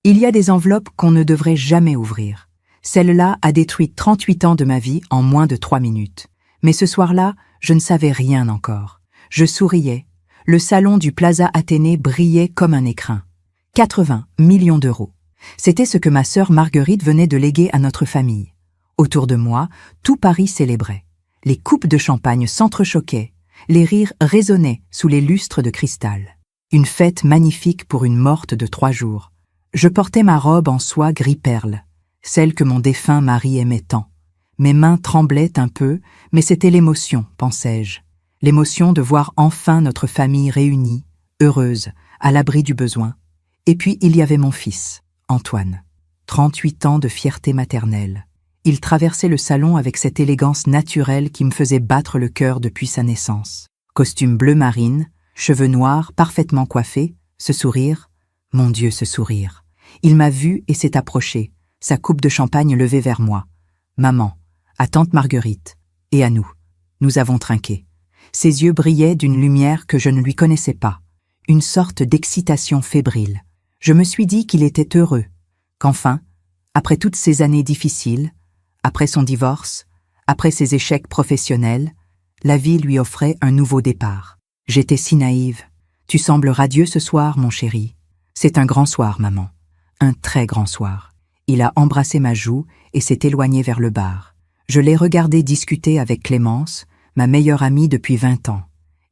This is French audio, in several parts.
Il y a des enveloppes qu'on ne devrait jamais ouvrir. Celle-là a détruit 38 ans de ma vie en moins de 3 minutes. Mais ce soir-là, je ne savais rien encore. Je souriais. Le salon du Plaza Athénée brillait comme un écrin. 80 millions d'euros. C'était ce que ma sœur Marguerite venait de léguer à notre famille. Autour de moi, tout Paris célébrait. Les coupes de champagne s'entrechoquaient. Les rires résonnaient sous les lustres de cristal. Une fête magnifique pour une morte de 3 jours. Je portais ma robe en soie gris perle, celle que mon défunt mari aimait tant. Mes mains tremblaient un peu, mais c'était l'émotion, pensais-je. L'émotion de voir enfin notre famille réunie, heureuse, à l'abri du besoin. Et puis il y avait mon fils, Antoine. 38 ans de fierté maternelle. Il traversait le salon avec cette élégance naturelle qui me faisait battre le cœur depuis sa naissance. Costume bleu marine, cheveux noirs, parfaitement coiffés, ce sourire. Mon Dieu, ce sourire. Il m'a vu et s'est approché, sa coupe de champagne levée vers moi. Maman, à tante Marguerite, et à nous. Nous avons trinqué. Ses yeux brillaient d'une lumière que je ne lui connaissais pas, une sorte d'excitation fébrile. Je me suis dit qu'il était heureux, qu'enfin, après toutes ces années difficiles, après son divorce, après ses échecs professionnels, la vie lui offrait un nouveau départ. J'étais si naïve. Tu sembles radieux ce soir, mon chéri. C'est un grand soir, maman. Un très grand soir. Il a embrassé ma joue et s'est éloigné vers le bar. Je l'ai regardé discuter avec Clémence, ma meilleure amie depuis 20 ans.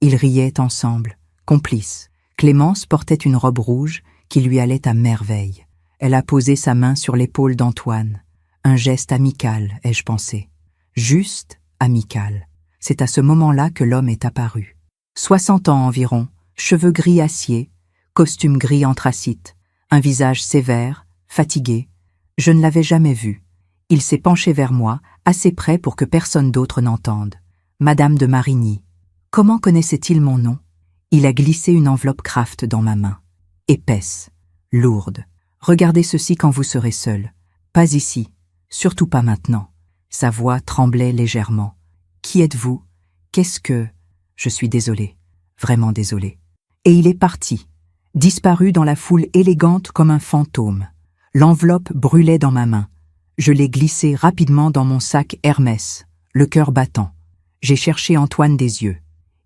Ils riaient ensemble, complices. Clémence portait une robe rouge qui lui allait à merveille. Elle a posé sa main sur l'épaule d'Antoine. Un geste amical, ai-je pensé. Juste amical. C'est à ce moment-là que l'homme est apparu. 60 ans environ, cheveux gris acier, costume gris anthracite, un visage sévère, fatigué. Je ne l'avais jamais vu. Il s'est penché vers moi, assez près pour que personne d'autre n'entende. Madame de Marigny. Comment connaissait-il mon nom? Il a glissé une enveloppe Kraft dans ma main. Épaisse, lourde. Regardez ceci quand vous serez seul. Pas ici, surtout pas maintenant. Sa voix tremblait légèrement. Qui êtes-vous? Qu'est-ce que... Je suis désolé, vraiment désolé. Et il est parti, disparu dans la foule élégante comme un fantôme. L'enveloppe brûlait dans ma main. Je l'ai glissée rapidement dans mon sac Hermès, le cœur battant. J'ai cherché Antoine des yeux.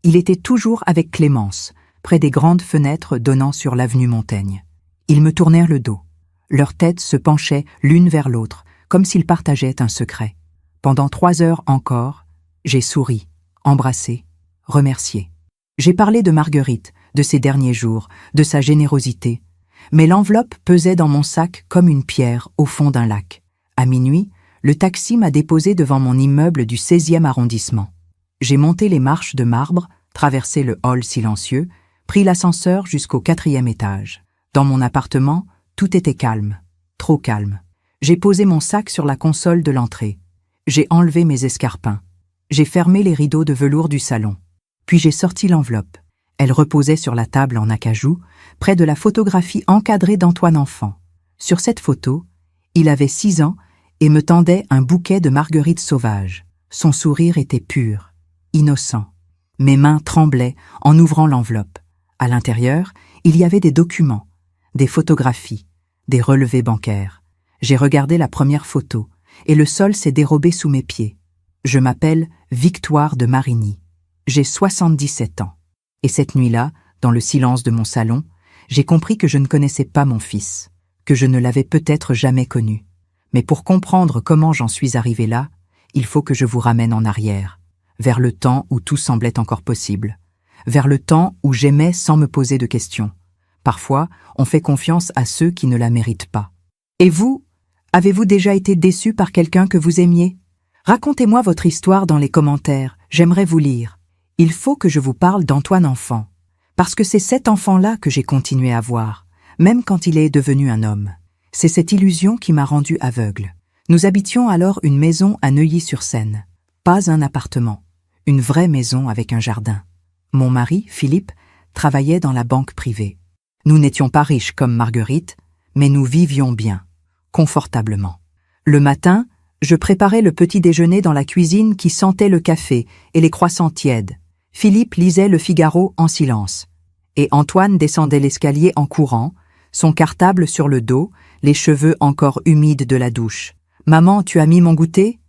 Il était toujours avec Clémence, près des grandes fenêtres donnant sur l'avenue Montaigne. Ils me tournèrent le dos. Leurs têtes se penchaient l'une vers l'autre, comme s'ils partageaient un secret. Pendant 3 heures encore, j'ai souri, embrassé, remercié. J'ai parlé de Marguerite, de ses derniers jours, de sa générosité. Mais l'enveloppe pesait dans mon sac comme une pierre au fond d'un lac. À minuit, le taxi m'a déposé devant mon immeuble du 16e arrondissement. J'ai monté les marches de marbre, traversé le hall silencieux, pris l'ascenseur jusqu'au 4e étage. Dans mon appartement, tout était calme, trop calme. J'ai posé mon sac sur la console de l'entrée. J'ai enlevé mes escarpins. J'ai fermé les rideaux de velours du salon. Puis j'ai sorti l'enveloppe. Elle reposait sur la table en acajou, près de la photographie encadrée d'Antoine enfant. Sur cette photo, il avait 6 ans et me tendait un bouquet de marguerites sauvages. Son sourire était pur, innocent. Mes mains tremblaient en ouvrant l'enveloppe. À l'intérieur, il y avait des documents, des photographies, des relevés bancaires. J'ai regardé la première photo et le sol s'est dérobé sous mes pieds. Je m'appelle Victoire de Marigny. J'ai 77 ans. Et cette nuit-là, dans le silence de mon salon, j'ai compris que je ne connaissais pas mon fils, que je ne l'avais peut-être jamais connu. Mais pour comprendre comment j'en suis arrivé là, il faut que je vous ramène en arrière, vers le temps où tout semblait encore possible, vers le temps où j'aimais sans me poser de questions. Parfois, on fait confiance à ceux qui ne la méritent pas. Et vous, avez-vous déjà été déçu par quelqu'un que vous aimiez? Racontez-moi votre histoire dans les commentaires, j'aimerais vous lire. Il faut que je vous parle d'Antoine enfant, parce que c'est cet enfant-là que j'ai continué à voir, même quand il est devenu un homme. C'est cette illusion qui m'a rendu aveugle. Nous habitions alors une maison à Neuilly-sur-Seine, pas un appartement, une vraie maison avec un jardin. Mon mari, Philippe, travaillait dans la banque privée. Nous n'étions pas riches comme Marguerite, mais nous vivions bien, confortablement. Le matin, je préparais le petit déjeuner dans la cuisine qui sentait le café et les croissants tièdes. Philippe lisait Le Figaro en silence. Et Antoine descendait l'escalier en courant, son cartable sur le dos, les cheveux encore humides de la douche. « Maman, tu as mis mon goûter ?»«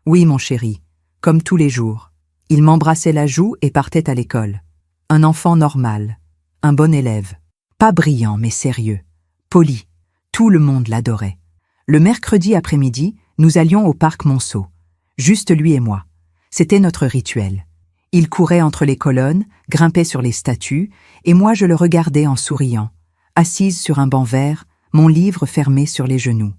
Oui, mon chéri, comme tous les jours. » Il m'embrassait la joue et partait à l'école. Un enfant normal, un bon élève. Pas brillant, mais sérieux, poli. Tout le monde l'adorait. Le mercredi après-midi, nous allions au parc Monceau. Juste lui et moi. C'était notre rituel. Il courait entre les colonnes, grimpait sur les statues, et moi je le regardais en souriant, assise sur un banc vert, mon livre fermé sur les genoux.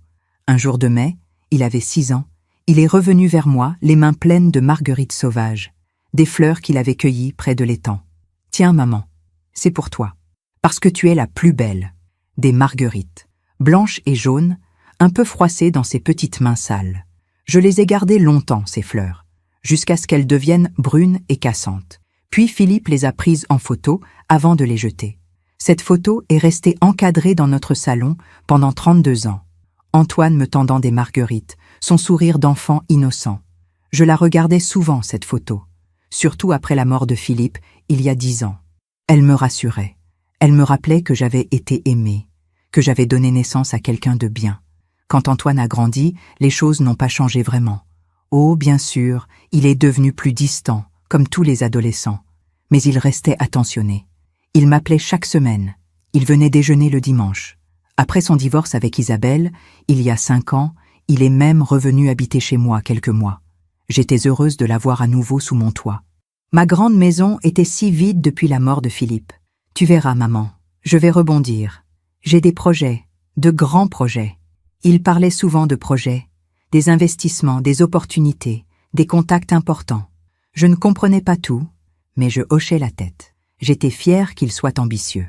Un jour de mai, il avait 6 ans, il est revenu vers moi, les mains pleines de marguerites sauvages, des fleurs qu'il avait cueillies près de l'étang. « Tiens, maman, c'est pour toi, parce que tu es la plus belle. » Des marguerites, blanches et jaunes, un peu froissées dans ses petites mains sales. Je les ai gardées longtemps, ces fleurs, jusqu'à ce qu'elles deviennent brunes et cassantes. Puis Philippe les a prises en photo avant de les jeter. Cette photo est restée encadrée dans notre salon pendant 32 ans. Antoine me tendant des marguerites, son sourire d'enfant innocent. Je la regardais souvent, cette photo, surtout après la mort de Philippe, il y a 10 ans. Elle me rassurait. Elle me rappelait que j'avais été aimée, que j'avais donné naissance à quelqu'un de bien. Quand Antoine a grandi, les choses n'ont pas changé vraiment. Oh, bien sûr, il est devenu plus distant, comme tous les adolescents. Mais il restait attentionné. Il m'appelait chaque semaine. Il venait déjeuner le dimanche. Après son divorce avec Isabelle, il y a 5 ans, il est même revenu habiter chez moi quelques mois. J'étais heureuse de l'avoir à nouveau sous mon toit. Ma grande maison était si vide depuis la mort de Philippe. Tu verras, maman, je vais rebondir. J'ai des projets, de grands projets. Il parlait souvent de projets, des investissements, des opportunités, des contacts importants. Je ne comprenais pas tout, mais je hochais la tête. J'étais fière qu'il soit ambitieux.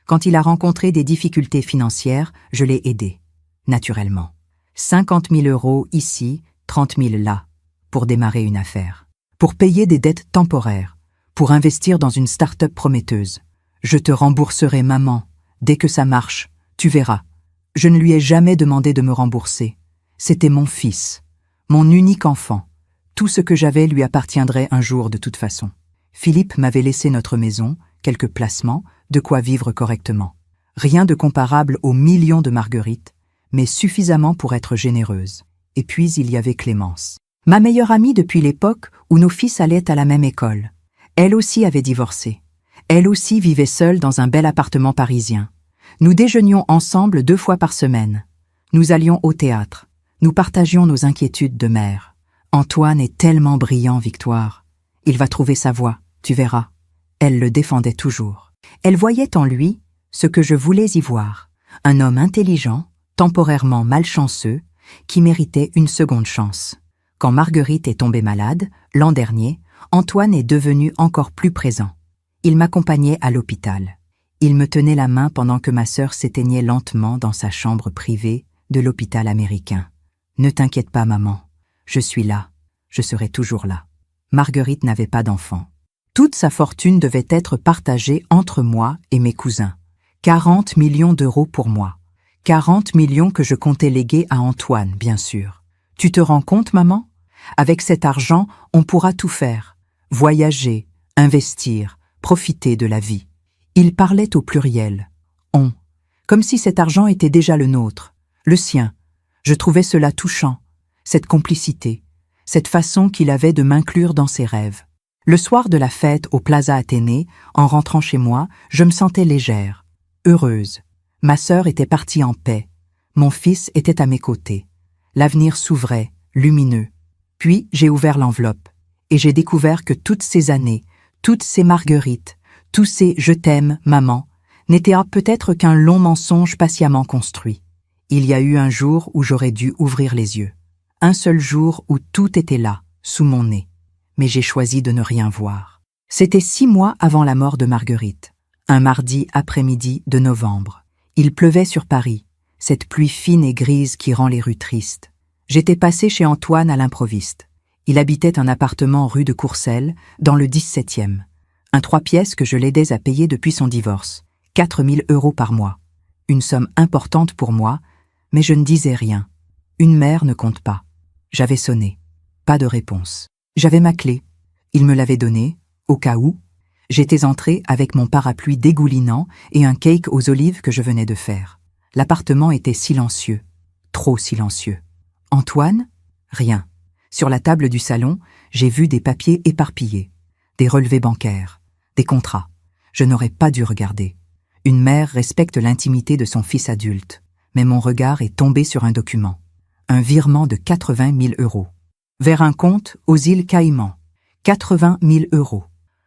Quand il a rencontré des difficultés financières, je l'ai aidé, naturellement. 50 000 € ici, 30 000 là, pour démarrer une affaire. Pour payer des dettes temporaires, pour investir dans une start-up prometteuse. Je te rembourserai, maman, dès que ça marche, tu verras. Je ne lui ai jamais demandé de me rembourser. C'était mon fils, mon unique enfant. Tout ce que j'avais lui appartiendrait un jour de toute façon. Philippe m'avait laissé notre maison, quelques placements, de quoi vivre correctement. Rien de comparable aux millions de marguerites, mais suffisamment pour être généreuse. Et puis il y avait Clémence. Ma meilleure amie depuis l'époque où nos fils allaient à la même école. Elle aussi avait divorcé. Elle aussi vivait seule dans un bel appartement parisien. Nous déjeunions ensemble 2 fois par semaine. Nous allions au théâtre. Nous partagions nos inquiétudes de mère. Antoine est tellement brillant, Victoire. Il va trouver sa voie, tu verras. Elle le défendait toujours. Elle voyait en lui ce que je voulais y voir. Un homme intelligent, temporairement malchanceux, qui méritait une seconde chance. Quand Marguerite est tombée malade, l'an dernier, Antoine est devenu encore plus présent. Il m'accompagnait à l'hôpital. Il me tenait la main pendant que ma sœur s'éteignait lentement dans sa chambre privée de l'hôpital américain. « Ne t'inquiète pas, maman. Je suis là. Je serai toujours là. » Marguerite n'avait pas d'enfant. Toute sa fortune devait être partagée entre moi et mes cousins. 40 millions d'euros pour moi. 40 millions que je comptais léguer à Antoine, bien sûr. Tu te rends compte, maman? Avec cet argent, on pourra tout faire. Voyager, investir, profiter de la vie. Il parlait au pluriel. On. Comme si cet argent était déjà le nôtre, le sien. Je trouvais cela touchant, cette complicité, cette façon qu'il avait de m'inclure dans ses rêves. Le soir de la fête au Plaza Athénée, en rentrant chez moi, je me sentais légère, heureuse. Ma sœur était partie en paix. Mon fils était à mes côtés. L'avenir s'ouvrait, lumineux. Puis j'ai ouvert l'enveloppe, et j'ai découvert que toutes ces années, toutes ces marguerites, tous ces « je t'aime, maman » n'étaient peut-être qu'un long mensonge patiemment construit. Il y a eu un jour où j'aurais dû ouvrir les yeux. Un seul jour où tout était là, sous mon nez. Mais j'ai choisi de ne rien voir. C'était 6 mois avant la mort de Marguerite. Un mardi après-midi de novembre. Il pleuvait sur Paris, cette pluie fine et grise qui rend les rues tristes. J'étais passée chez Antoine à l'improviste. Il habitait un appartement rue de Courcelles, dans le 17e. Un 3 pièces que je l'aidais à payer depuis son divorce. 4 000 € par mois. Une somme importante pour moi, mais je ne disais rien. Une mère ne compte pas. J'avais sonné. Pas de réponse. J'avais ma clé. Il me l'avait donnée, au cas où. J'étais entrée avec mon parapluie dégoulinant et un cake aux olives que je venais de faire. L'appartement était silencieux, trop silencieux. Antoine? Rien. Sur la table du salon, j'ai vu des papiers éparpillés, des relevés bancaires, des contrats. Je n'aurais pas dû regarder. Une mère respecte l'intimité de son fils adulte, mais mon regard est tombé sur un document. Un virement de 80 000 €. Vers un compte aux îles Caïmans. 80 000 €.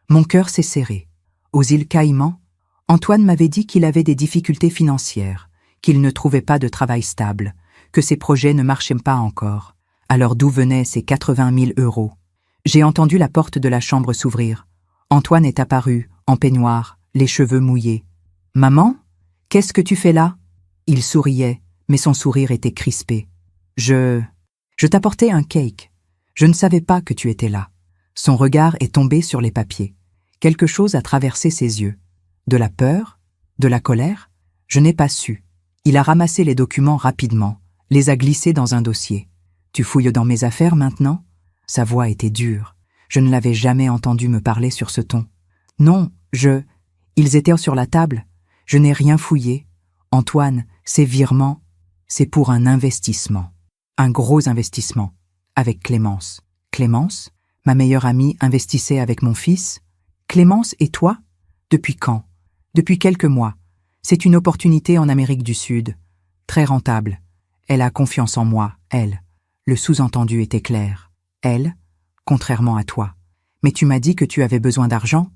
Mon cœur s'est serré. Aux îles Caïmans, Antoine m'avait dit qu'il avait des difficultés financières, qu'il ne trouvait pas de travail stable, que ses projets ne marchaient pas encore. Alors d'où venaient ces 80 000 €? J'ai entendu la porte de la chambre s'ouvrir. Antoine est apparu, en peignoir, les cheveux mouillés. « Maman, qu'est-ce que tu fais là ?» Il souriait, mais son sourire était crispé. « Je t'apportais un cake. Je ne savais pas que tu étais là. » Son regard est tombé sur les papiers. Quelque chose a traversé ses yeux. De la peur? De la colère? Je n'ai pas su. Il a ramassé les documents rapidement, les a glissés dans un dossier. « Tu fouilles dans mes affaires maintenant ?» Sa voix était dure. Je ne l'avais jamais entendu me parler sur ce ton. « Non, Ils étaient sur la table. Je n'ai rien fouillé. Antoine, ces virements, c'est pour un investissement. Un gros investissement. Avec Clémence. Clémence? Ma meilleure amie investissait avec mon fils. Clémence et toi? Depuis quand? Depuis quelques mois. C'est une opportunité en Amérique du Sud. Très rentable. Elle a confiance en moi, elle. Le sous-entendu était clair. Elle, contrairement à toi. Mais tu m'as dit que tu avais besoin d'argent?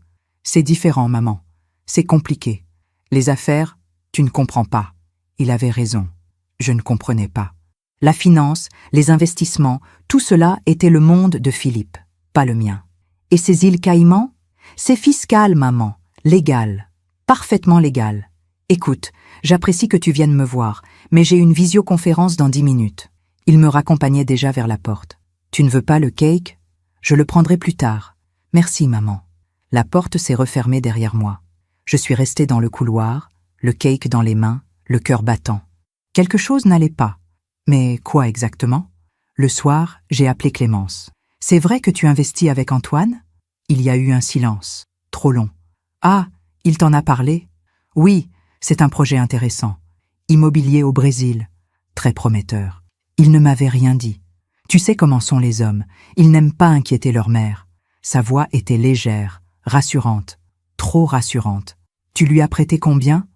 C'est différent, maman. C'est compliqué. Les affaires, tu ne comprends pas. Il avait raison. Je ne comprenais pas. La finance, les investissements, tout cela était le monde de Philippe, pas le mien. Et ces îles Caïmans? C'est fiscal, maman. Légal. Parfaitement légal. Écoute, j'apprécie que tu viennes me voir, mais j'ai une visioconférence dans 10 minutes. Il me raccompagnait déjà vers la porte. Tu ne veux pas le cake? Je le prendrai plus tard. Merci, maman. La porte s'est refermée derrière moi. Je suis restée dans le couloir, le cake dans les mains, le cœur battant. Quelque chose n'allait pas. Mais quoi exactement? Le soir, j'ai appelé Clémence. « C'est vrai que tu investis avec Antoine ?» Il y a eu un silence, trop long. « Ah, il t'en a parlé ?»« Oui, c'est un projet intéressant. Immobilier au Brésil. Très prometteur. » Il ne m'avait rien dit. Tu sais comment sont les hommes, ils n'aiment pas inquiéter leur mère. Sa voix était légère, rassurante, trop rassurante. Tu lui as prêté combien?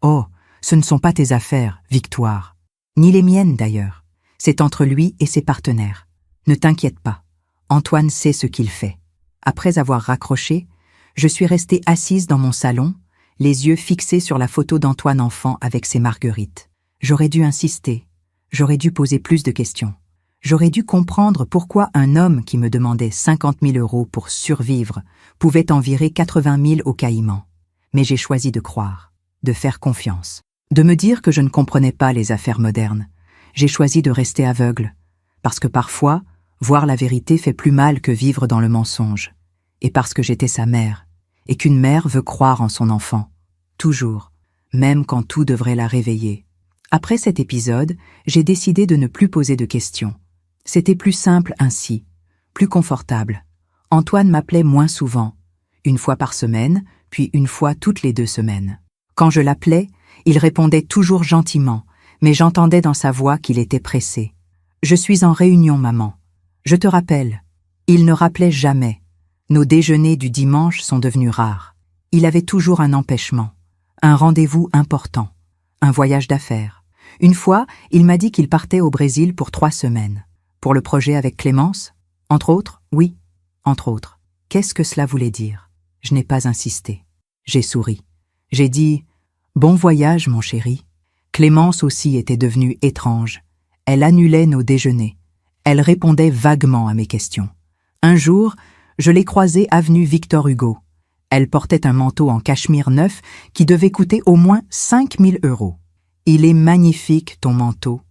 Oh, ce ne sont pas tes affaires, Victoire. Ni les miennes d'ailleurs. C'est entre lui et ses partenaires. Ne t'inquiète pas. Antoine sait ce qu'il fait. Après avoir raccroché, je suis restée assise dans mon salon, les yeux fixés sur la photo d'Antoine enfant avec ses marguerites. J'aurais dû insister. J'aurais dû poser plus de questions. J'aurais dû comprendre pourquoi un homme qui me demandait 50 000 € pour survivre pouvait en virer 80 000 au Caïman. Mais j'ai choisi de croire, de faire confiance, de me dire que je ne comprenais pas les affaires modernes. J'ai choisi de rester aveugle, parce que parfois, voir la vérité fait plus mal que vivre dans le mensonge. Et parce que j'étais sa mère, et qu'une mère veut croire en son enfant, toujours, même quand tout devrait la réveiller. Après cet épisode, j'ai décidé de ne plus poser de questions. C'était plus simple ainsi, plus confortable. Antoine m'appelait moins souvent, une fois par semaine, puis une fois toutes les 2 semaines. Quand je l'appelais, il répondait toujours gentiment, mais j'entendais dans sa voix qu'il était pressé. « Je suis en réunion, maman. Je te rappelle. » Il ne rappelait jamais. Nos déjeuners du dimanche sont devenus rares. Il avait toujours un empêchement, un rendez-vous important, un voyage d'affaires. Une fois, il m'a dit qu'il partait au Brésil pour 3 semaines. Pour le projet avec Clémence? Entre autres, oui, entre autres. Qu'est-ce que cela voulait dire? Je n'ai pas insisté. J'ai souri. J'ai dit « Bon voyage, mon chéri ». Clémence aussi était devenue étrange. Elle annulait nos déjeuners. Elle répondait vaguement à mes questions. Un jour, je l'ai croisée avenue Victor Hugo. Elle portait un manteau en cachemire neuf qui devait coûter au moins 5 000 €. « Il est magnifique, ton manteau. »«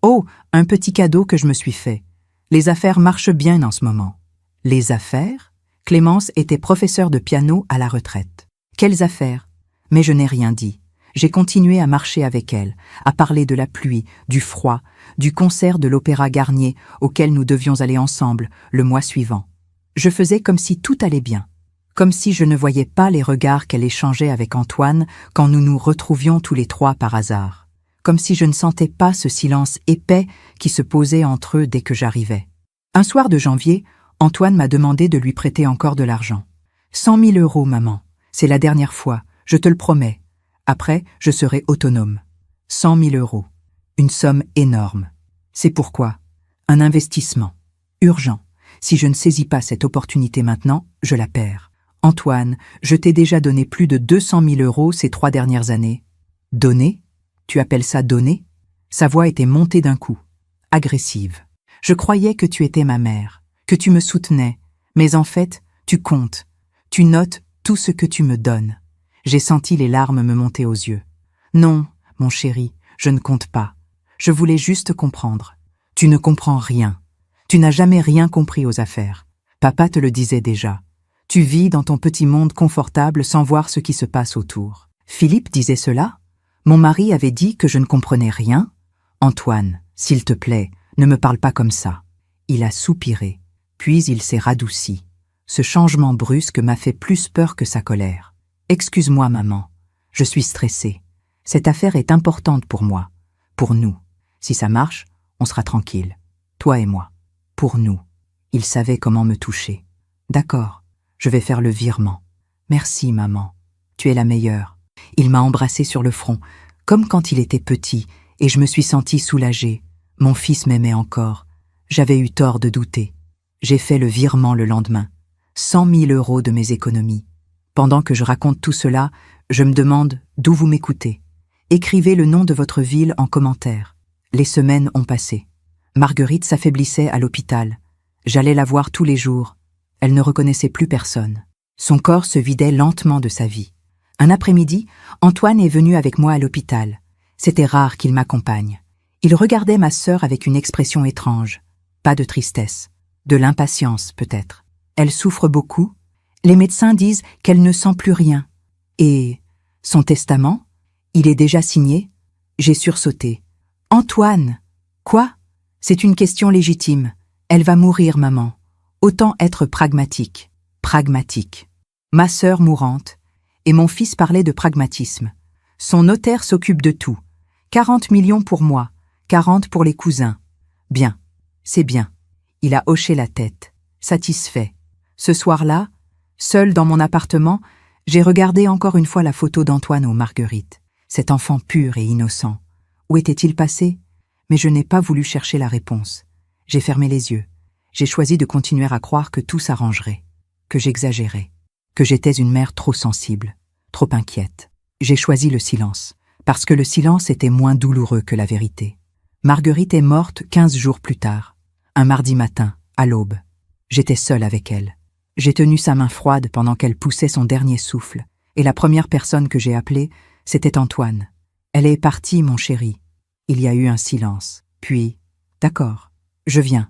Oh, un petit cadeau que je me suis fait. Les affaires marchent bien en ce moment. » Les affaires? Clémence était professeure de piano à la retraite. Quelles affaires? Mais je n'ai rien dit. J'ai continué à marcher avec elle, à parler de la pluie, du froid, du concert de l'Opéra Garnier auquel nous devions aller ensemble le mois suivant. Je faisais comme si tout allait bien, comme si je ne voyais pas les regards qu'elle échangeait avec Antoine quand nous nous retrouvions tous les 3 par hasard, comme si je ne sentais pas ce silence épais qui se posait entre eux dès que j'arrivais. Un soir de janvier, Antoine m'a demandé de lui prêter encore de l'argent. 100 000 euros, maman. C'est la dernière fois, je te le promets. Après, je serai autonome. 100 000 euros. Une somme énorme. C'est pourquoi un investissement. Urgent. Si je ne saisis pas cette opportunité maintenant, je la perds. Antoine, je t'ai déjà donné plus de 200 000 euros ces 3 dernières années. Donner? Tu appelles ça donner? Sa voix était montée d'un coup, agressive. Je croyais que tu étais ma mère, que tu me soutenais, mais en fait, tu comptes. Tu notes tout ce que tu me donnes. J'ai senti les larmes me monter aux yeux. Non, mon chéri, je ne compte pas. Je voulais juste comprendre. Tu ne comprends rien. Tu n'as jamais rien compris aux affaires. Papa te le disait déjà. Tu vis dans ton petit monde confortable sans voir ce qui se passe autour. Philippe disait cela? Mon mari avait dit que je ne comprenais rien? Antoine, s'il te plaît, ne me parle pas comme ça. Il a soupiré, puis il s'est radouci. Ce changement brusque m'a fait plus peur que sa colère. Excuse-moi, maman. Je suis stressée. Cette affaire est importante pour moi. Pour nous. Si ça marche, on sera tranquille. Toi et moi. Pour nous. Il savait comment me toucher. D'accord, je vais faire le virement. Merci, maman. Tu es la meilleure. Il m'a embrassée sur le front, comme quand il était petit, et je me suis sentie soulagée. Mon fils m'aimait encore. J'avais eu tort de douter. J'ai fait le virement le lendemain. 100 000 euros de mes économies. Pendant que je raconte tout cela, je me demande d'où vous m'écoutez. Écrivez le nom de votre ville en commentaire. Les semaines ont passé. Marguerite s'affaiblissait à l'hôpital. J'allais la voir tous les jours. Elle ne reconnaissait plus personne. Son corps se vidait lentement de sa vie. Un après-midi, Antoine est venu avec moi à l'hôpital. C'était rare qu'il m'accompagne. Il regardait ma sœur avec une expression étrange. Pas de tristesse. De l'impatience, peut-être. Elle souffre beaucoup. Les médecins disent qu'elle ne sent plus rien. Et son testament? Il est déjà signé? J'ai sursauté. Antoine! Quoi? C'est une question légitime. Elle va mourir, maman. Autant être pragmatique. Pragmatique. Ma sœur mourante. Et mon fils parlait de pragmatisme. Son notaire s'occupe de tout. 40 millions pour moi, 40 pour les cousins. Bien, c'est bien. Il a hoché la tête, satisfait. Ce soir-là, seul dans mon appartement, j'ai regardé encore une fois la photo d'Antoine aux Marguerites. Cet enfant pur et innocent. Où était-il passé? Mais je n'ai pas voulu chercher la réponse. J'ai fermé les yeux. J'ai choisi de continuer à croire que tout s'arrangerait, que j'exagérais, que j'étais une mère trop sensible, trop inquiète. J'ai choisi le silence, parce que le silence était moins douloureux que la vérité. Marguerite est morte 15 jours plus tard, un mardi matin, à l'aube. J'étais seule avec elle. J'ai tenu sa main froide pendant qu'elle poussait son dernier souffle, et la première personne que j'ai appelée, c'était Antoine. Elle est partie, mon chéri. Il y a eu un silence. Puis, d'accord, je viens.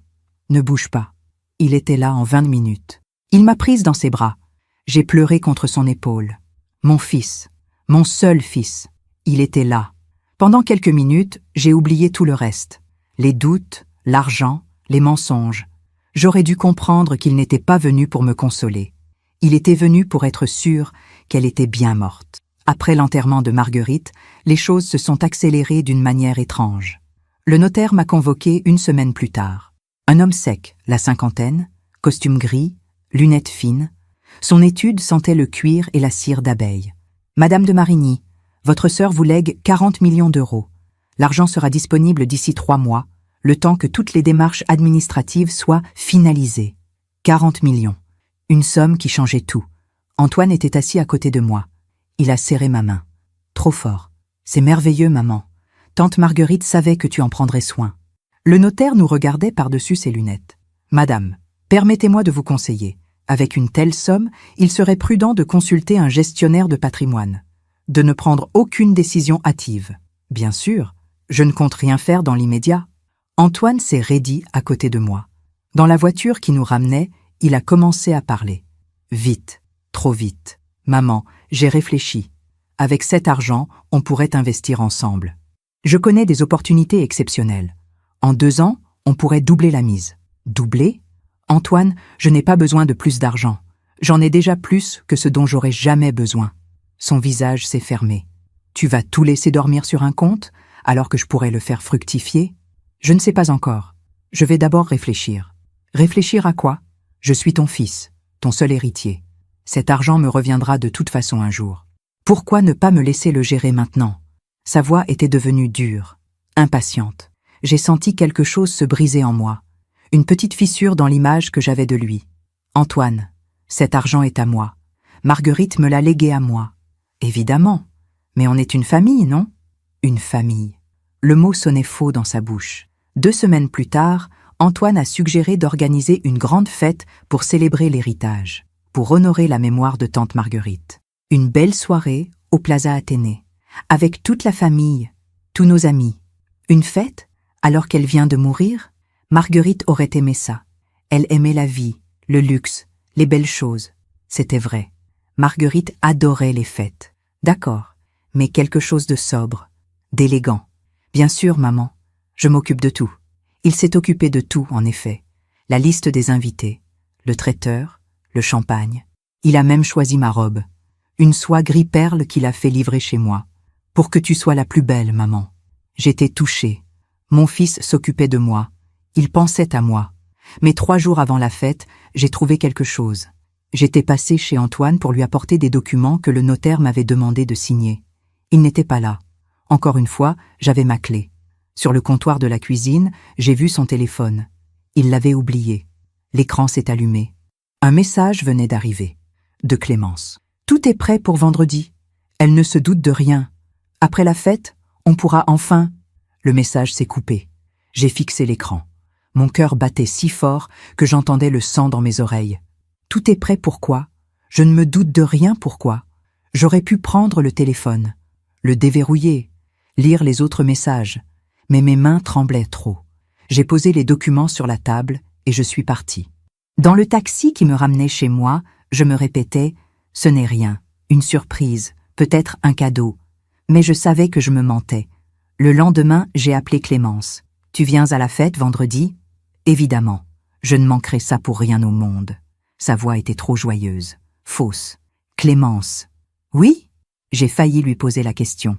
Ne bouge pas. Il était là en 20 minutes. Il m'a prise dans ses bras. J'ai pleuré contre son épaule. Mon fils, mon seul fils, il était là. Pendant quelques minutes, j'ai oublié tout le reste. Les doutes, l'argent, les mensonges. J'aurais dû comprendre qu'il n'était pas venu pour me consoler. Il était venu pour être sûr qu'elle était bien morte. Après l'enterrement de Marguerite, les choses se sont accélérées d'une manière étrange. Le notaire m'a convoqué une semaine plus tard. Un homme sec, la cinquantaine, costume gris, lunettes fines. Son étude sentait le cuir et la cire d'abeille. Madame de Marigny, votre sœur vous lègue 40 millions d'euros. L'argent sera disponible d'ici 3 mois, le temps que toutes les démarches administratives soient finalisées. 40 millions. Une somme qui changeait tout. Antoine était assis à côté de moi. Il a serré ma main. Trop fort. C'est merveilleux, maman. Tante Marguerite savait que tu en prendrais soin. Le notaire nous regardait par-dessus ses lunettes. Madame, permettez-moi de vous conseiller. Avec une telle somme, il serait prudent de consulter un gestionnaire de patrimoine. De ne prendre aucune décision hâtive. Bien sûr, je ne compte rien faire dans l'immédiat. Antoine s'est raidi à côté de moi. Dans la voiture qui nous ramenait, il a commencé à parler. Vite, trop vite. Maman, j'ai réfléchi. Avec cet argent, on pourrait investir ensemble. Je connais des opportunités exceptionnelles. En 2 ans, on pourrait doubler la mise. Doubler? Antoine, je n'ai pas besoin de plus d'argent. J'en ai déjà plus que ce dont j'aurais jamais besoin. Son visage s'est fermé. Tu vas tout laisser dormir sur un compte? alors que je pourrais le faire fructifier? Je ne sais pas encore. Je vais d'abord réfléchir. Réfléchir à quoi? Je suis ton fils, ton seul héritier. Cet argent me reviendra de toute façon un jour. Pourquoi ne pas me laisser le gérer maintenant? Sa voix était devenue dure, impatiente. J'ai senti quelque chose se briser en moi. Une petite fissure dans l'image que j'avais de lui. Antoine, cet argent est à moi. Marguerite me l'a légué à moi. Évidemment. Mais on est une famille, non? Une famille. Le mot sonnait faux dans sa bouche. 2 semaines plus tard, Antoine a suggéré d'organiser une grande fête pour célébrer l'héritage, pour honorer la mémoire de tante Marguerite. Une belle soirée au Plaza Athénée, avec toute la famille, tous nos amis. Une fête, alors qu'elle vient de mourir? Marguerite aurait aimé ça. Elle aimait la vie, le luxe, les belles choses. C'était vrai. Marguerite adorait les fêtes. D'accord, mais quelque chose de sobre, d'élégant. Bien sûr, maman, je m'occupe de tout. Il s'est occupé de tout, en effet. La liste des invités, le traiteur, le champagne. Il a même choisi ma robe. Une soie gris perle qu'il a fait livrer chez moi. Pour que tu sois la plus belle, maman. J'étais touchée. Mon fils s'occupait de moi. Il pensait à moi. Mais 3 jours avant la fête, j'ai trouvé quelque chose. J'étais passée chez Antoine pour lui apporter des documents que le notaire m'avait demandé de signer. Il n'était pas là. Encore une fois, j'avais ma clé. Sur le comptoir de la cuisine, j'ai vu son téléphone. Il l'avait oublié. L'écran s'est allumé. Un message venait d'arriver. De Clémence. Tout est prêt pour vendredi. Elle ne se doute de rien. Après la fête, on pourra enfin... Le message s'est coupé. J'ai fixé l'écran. Mon cœur battait si fort que j'entendais le sang dans mes oreilles. Tout est prêt pourquoi? Je ne me doute de rien pourquoi. J'aurais pu prendre le téléphone, le déverrouiller, lire les autres messages, mais mes mains tremblaient trop. J'ai posé les documents sur la table et je suis partie. Dans le taxi qui me ramenait chez moi, je me répétais « Ce n'est rien, une surprise, peut-être un cadeau ». Mais je savais que je me mentais. Le lendemain, j'ai appelé Clémence. « Tu viens à la fête vendredi ?» Évidemment, je ne manquerais ça pour rien au monde. Sa voix était trop joyeuse, fausse. « Clémence. »« Oui ?» J'ai failli lui poser la question,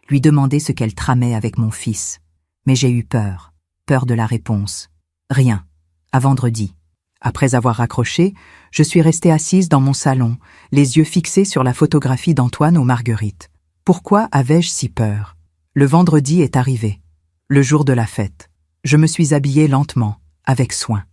lui demander ce qu'elle tramait avec mon fils. Mais j'ai eu peur de la réponse. « Rien. À vendredi. » Après avoir raccroché, je suis restée assise dans mon salon, les yeux fixés sur la photographie d'Antoine aux Marguerites. Pourquoi avais-je si peur? Le vendredi est arrivé, le jour de la fête. Je me suis habillée lentement, avec soin.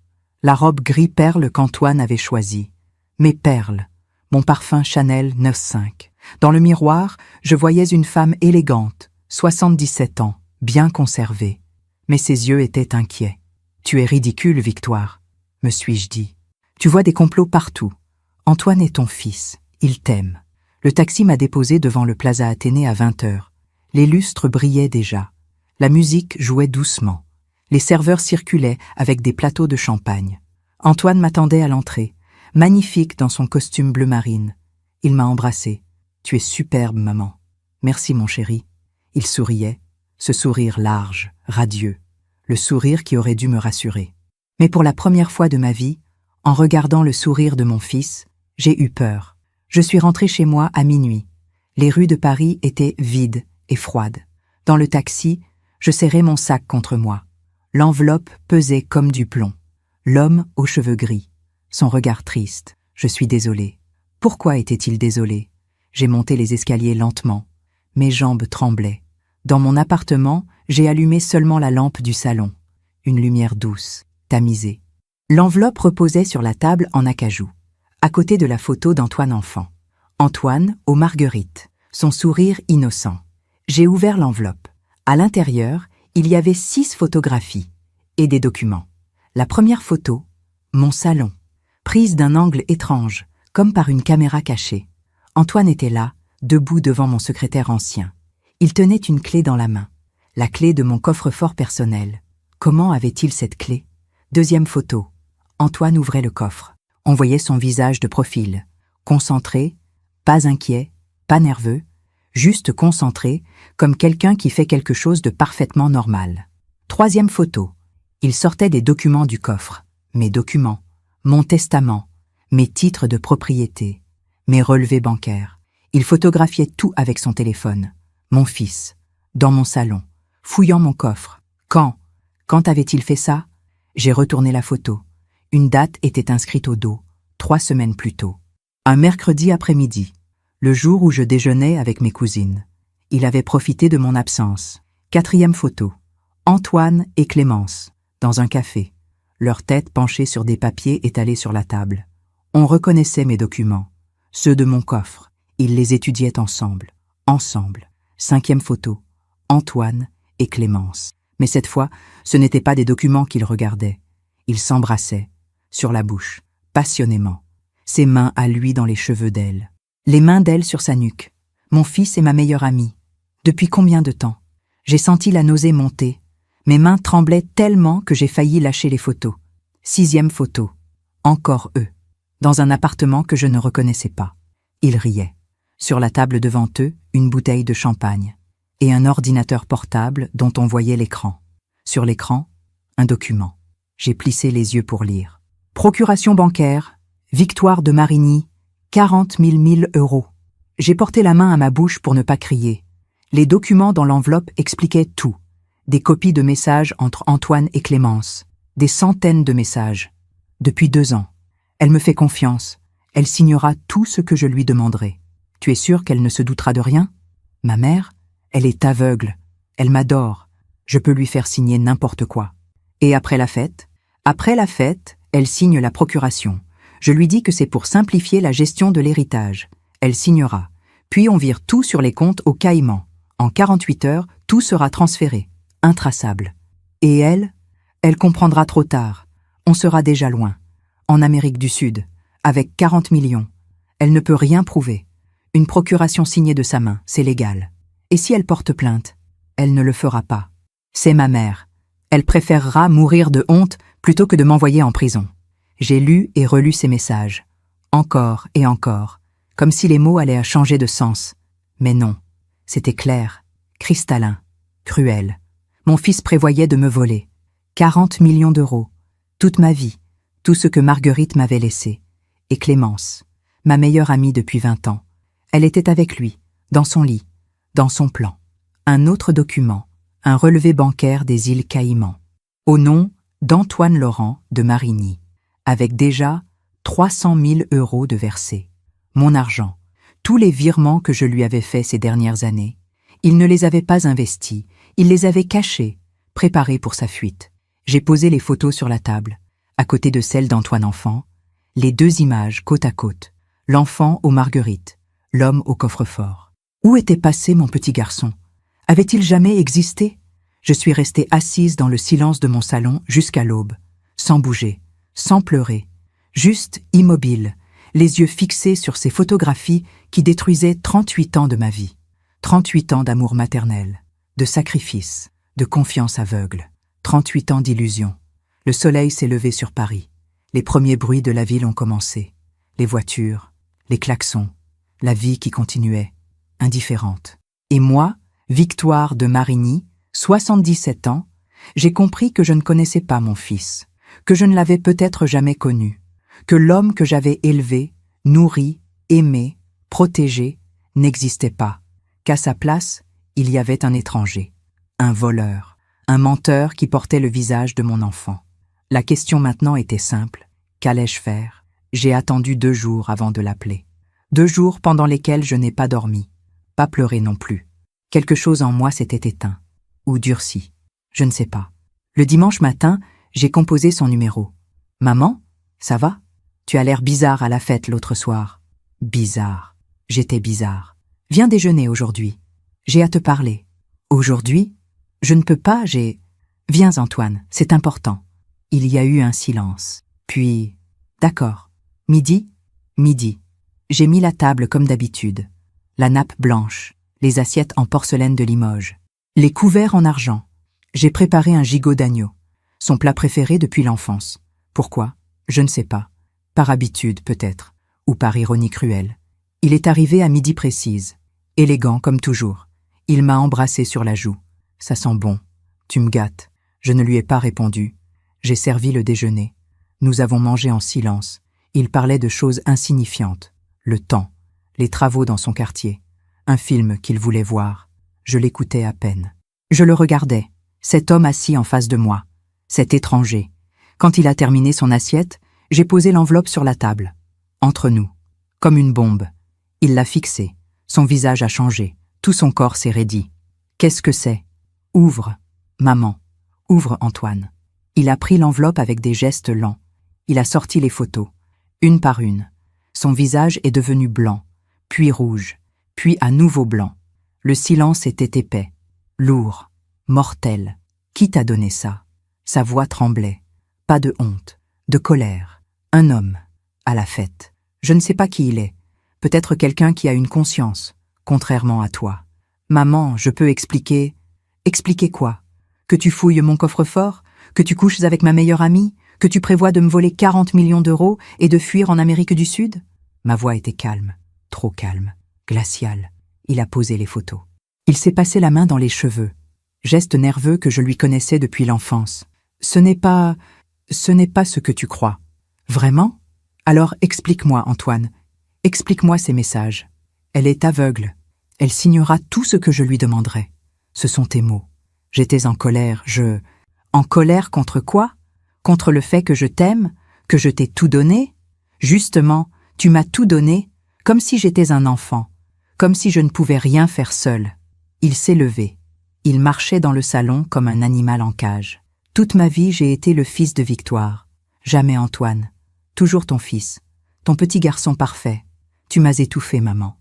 La robe gris perle qu'Antoine avait choisie. Mes perles, mon parfum Chanel 9.5. Dans le miroir, je voyais une femme élégante, 77 ans, bien conservée. Mais ses yeux étaient inquiets. « Tu es ridicule, Victoire », me suis-je dit. « Tu vois des complots partout. Antoine est ton fils, il t'aime. » Le taxi m'a déposé devant le Plaza Athénée à 20h. Les lustres brillaient déjà. La musique jouait doucement. Les serveurs circulaient avec des plateaux de champagne. Antoine m'attendait à l'entrée, magnifique dans son costume bleu marine. Il m'a embrassée. « Tu es superbe, maman. »« Merci, mon chéri. » Il souriait, ce sourire large, radieux, le sourire qui aurait dû me rassurer. Mais pour la première fois de ma vie, en regardant le sourire de mon fils, j'ai eu peur. Je suis rentrée chez moi à minuit. Les rues de Paris étaient vides et froides. Dans le taxi, je serrais mon sac contre moi. L'enveloppe pesait comme du plomb. L'homme aux cheveux gris, son regard triste. Je suis désolée. Pourquoi était-il désolé? J'ai monté les escaliers lentement. Mes jambes tremblaient. Dans mon appartement, j'ai allumé seulement la lampe du salon. Une lumière douce, tamisée. L'enveloppe reposait sur la table en acajou, à côté de la photo d'Antoine enfant. Antoine aux Marguerites, son sourire innocent. J'ai ouvert l'enveloppe. À l'intérieur, il y avait 6 photographies et des documents. La première photo, mon salon, prise d'un angle étrange, comme par une caméra cachée. Antoine était là, debout devant mon secrétaire ancien. Il tenait une clé dans la main, la clé de mon coffre-fort personnel. Comment avait-il cette clé? Deuxième photo. Antoine ouvrait le coffre. On voyait son visage de profil, concentré, pas inquiet, pas nerveux, juste concentré, comme quelqu'un qui fait quelque chose de parfaitement normal. Troisième photo. Il sortait des documents du coffre. Mes documents, mon testament, mes titres de propriété, mes relevés bancaires. Il photographiait tout avec son téléphone. Mon fils, dans mon salon, fouillant mon coffre. Quand avait-il fait ça? J'ai retourné la photo. Une date était inscrite au dos, 3 semaines plus tôt. Un mercredi après-midi, le jour où je déjeunais avec mes cousines. Il avait profité de mon absence. 4e photo. Antoine et Clémence, dans un café, leurs têtes penchées sur des papiers étalés sur la table. On reconnaissait mes documents, ceux de mon coffre. Ils les étudiaient ensemble. 5e photo. Antoine et Clémence. Mais cette fois, ce n'étaient pas des documents qu'ils regardaient. Ils s'embrassaient, sur la bouche, passionnément. Ses mains à lui dans les cheveux d'elle. Les mains d'elle sur sa nuque. Mon fils est ma meilleure amie. Depuis combien de temps? J'ai senti la nausée monter. Mes mains tremblaient tellement que j'ai failli lâcher les photos. 6e photo. Encore eux. Dans un appartement que je ne reconnaissais pas. Ils riaient. Sur la table devant eux, une bouteille de champagne. Et un ordinateur portable dont on voyait l'écran. Sur l'écran, un document. J'ai plissé les yeux pour lire. Procuration bancaire, Victoire de Marigny, 40 000 euros. J'ai porté la main à ma bouche pour ne pas crier. Les documents dans l'enveloppe expliquaient tout. Des copies de messages entre Antoine et Clémence. Des centaines de messages. Depuis 2 ans. Elle me fait confiance. Elle signera tout ce que je lui demanderai. Tu es sûr qu'elle ne se doutera de rien? Ma mère, elle est aveugle. Elle m'adore. Je peux lui faire signer n'importe quoi. Et après la fête? Après la fête, elle signe la procuration. Je lui dis que c'est pour simplifier la gestion de l'héritage. Elle signera. Puis on vire tout sur les comptes au Caïman. En 48 heures, tout sera transféré. Intraçable. Et elle comprendra trop tard. On sera déjà loin. En Amérique du Sud. Avec 40 millions. Elle ne peut rien prouver. Une procuration signée de sa main, c'est légal. Et si elle porte plainte? Elle ne le fera pas. C'est ma mère. Elle préférera mourir de honte plutôt que de m'envoyer en prison. J'ai lu et relu ces messages. Encore et encore. Comme si les mots allaient changer de sens. Mais non. C'était clair, cristallin, cruel. Mon fils prévoyait de me voler. 40 millions d'euros. Toute ma vie. Tout ce que Marguerite m'avait laissé. Et Clémence, ma meilleure amie depuis 20 ans. Elle était avec lui, dans son lit, dans son plan. Un autre document, un relevé bancaire des îles Caïmans. Au nom d'Antoine Laurent de Marigny. Avec déjà 300 000 euros de versés. Mon argent, tous les virements que je lui avais faits ces dernières années, il ne les avait pas investis, il les avait cachés, préparés pour sa fuite. J'ai posé les photos sur la table, à côté de celles d'Antoine enfant, les 2 images côte à côte, l'enfant aux marguerites, l'homme au coffre-fort. Où était passé mon petit garçon? Avait-il jamais existé? Je suis restée assise dans le silence de mon salon jusqu'à l'aube, sans bouger, sans pleurer, juste immobile, les yeux fixés sur ces photographies qui détruisaient 38 ans de ma vie. 38 ans d'amour maternel, de sacrifice, de confiance aveugle, 38 ans d'illusion. Le soleil s'est levé sur Paris. Les premiers bruits de la ville ont commencé. Les voitures, les klaxons, la vie qui continuait, indifférente. Et moi, Victoire de Marigny, 77 ans, j'ai compris que je ne connaissais pas mon fils, que je ne l'avais peut-être jamais connu, que l'homme que j'avais élevé, nourri, aimé, protégé, n'existait pas, qu'à sa place, il y avait un étranger, un voleur, un menteur qui portait le visage de mon enfant. La question maintenant était simple. Qu'allais-je faire? J'ai attendu 2 jours avant de l'appeler. 2 jours pendant lesquels je n'ai pas dormi, pas pleuré non plus. Quelque chose en moi s'était éteint, ou durci, je ne sais pas. Le dimanche matin, j'ai composé son numéro. « Maman, ça va? Tu as l'air bizarre à la fête l'autre soir. » Bizarre. J'étais bizarre. « Viens déjeuner aujourd'hui. J'ai à te parler. » Aujourd'hui? Je ne peux pas, j'ai... « Viens Antoine, c'est important. » Il y a eu un silence. Puis... « D'accord. Midi? » Midi. J'ai mis la table comme d'habitude. La nappe blanche, les assiettes en porcelaine de Limoges, les couverts en argent. J'ai préparé un gigot d'agneau, son plat préféré depuis l'enfance. Pourquoi? Je ne sais pas. Par habitude, peut-être, ou par ironie cruelle. Il est arrivé à midi précise, élégant comme toujours. Il m'a embrassé sur la joue. Ça sent bon. Tu me gâtes. Je ne lui ai pas répondu. J'ai servi le déjeuner. Nous avons mangé en silence. Il parlait de choses insignifiantes. Le temps, les travaux dans son quartier, un film qu'il voulait voir. Je l'écoutais à peine. Je le regardais, cet homme assis en face de moi, cet étranger. Quand il a terminé son assiette, j'ai posé l'enveloppe sur la table, entre nous, comme une bombe. Il l'a fixée, son visage a changé, tout son corps s'est raidi. Qu'est-ce que c'est? Ouvre, maman, ouvre Antoine. Il a pris l'enveloppe avec des gestes lents. Il a sorti les photos, une par une. Son visage est devenu blanc, puis rouge, puis à nouveau blanc. Le silence était épais, lourd, mortel. Qui t'a donné ça? Sa voix tremblait. Pas de honte, de colère. Un homme, à la fête. Je ne sais pas qui il est. Peut-être quelqu'un qui a une conscience, contrairement à toi. Maman, je peux expliquer... Expliquer quoi? Que tu fouilles mon coffre-fort? Que tu couches avec ma meilleure amie? Que tu prévois de me voler 40 millions d'euros et de fuir en Amérique du Sud? Ma voix était calme, trop calme, glaciale. Il a posé les photos. Il s'est passé la main dans les cheveux. Geste nerveux que je lui connaissais depuis l'enfance. Ce n'est pas ce que tu crois. Vraiment? Alors explique-moi, Antoine. Explique-moi ces messages. Elle est aveugle. Elle signera tout ce que je lui demanderai. Ce sont tes mots. J'étais en colère, En colère contre quoi? Contre le fait que je t'aime? Que je t'ai tout donné? Justement, tu m'as tout donné, comme si j'étais un enfant, comme si je ne pouvais rien faire seul. Il s'est levé. Il marchait dans le salon comme un animal en cage. Toute ma vie, j'ai été le fils de Victoire. Jamais Antoine. Toujours ton fils. Ton petit garçon parfait. Tu m'as étouffé, maman.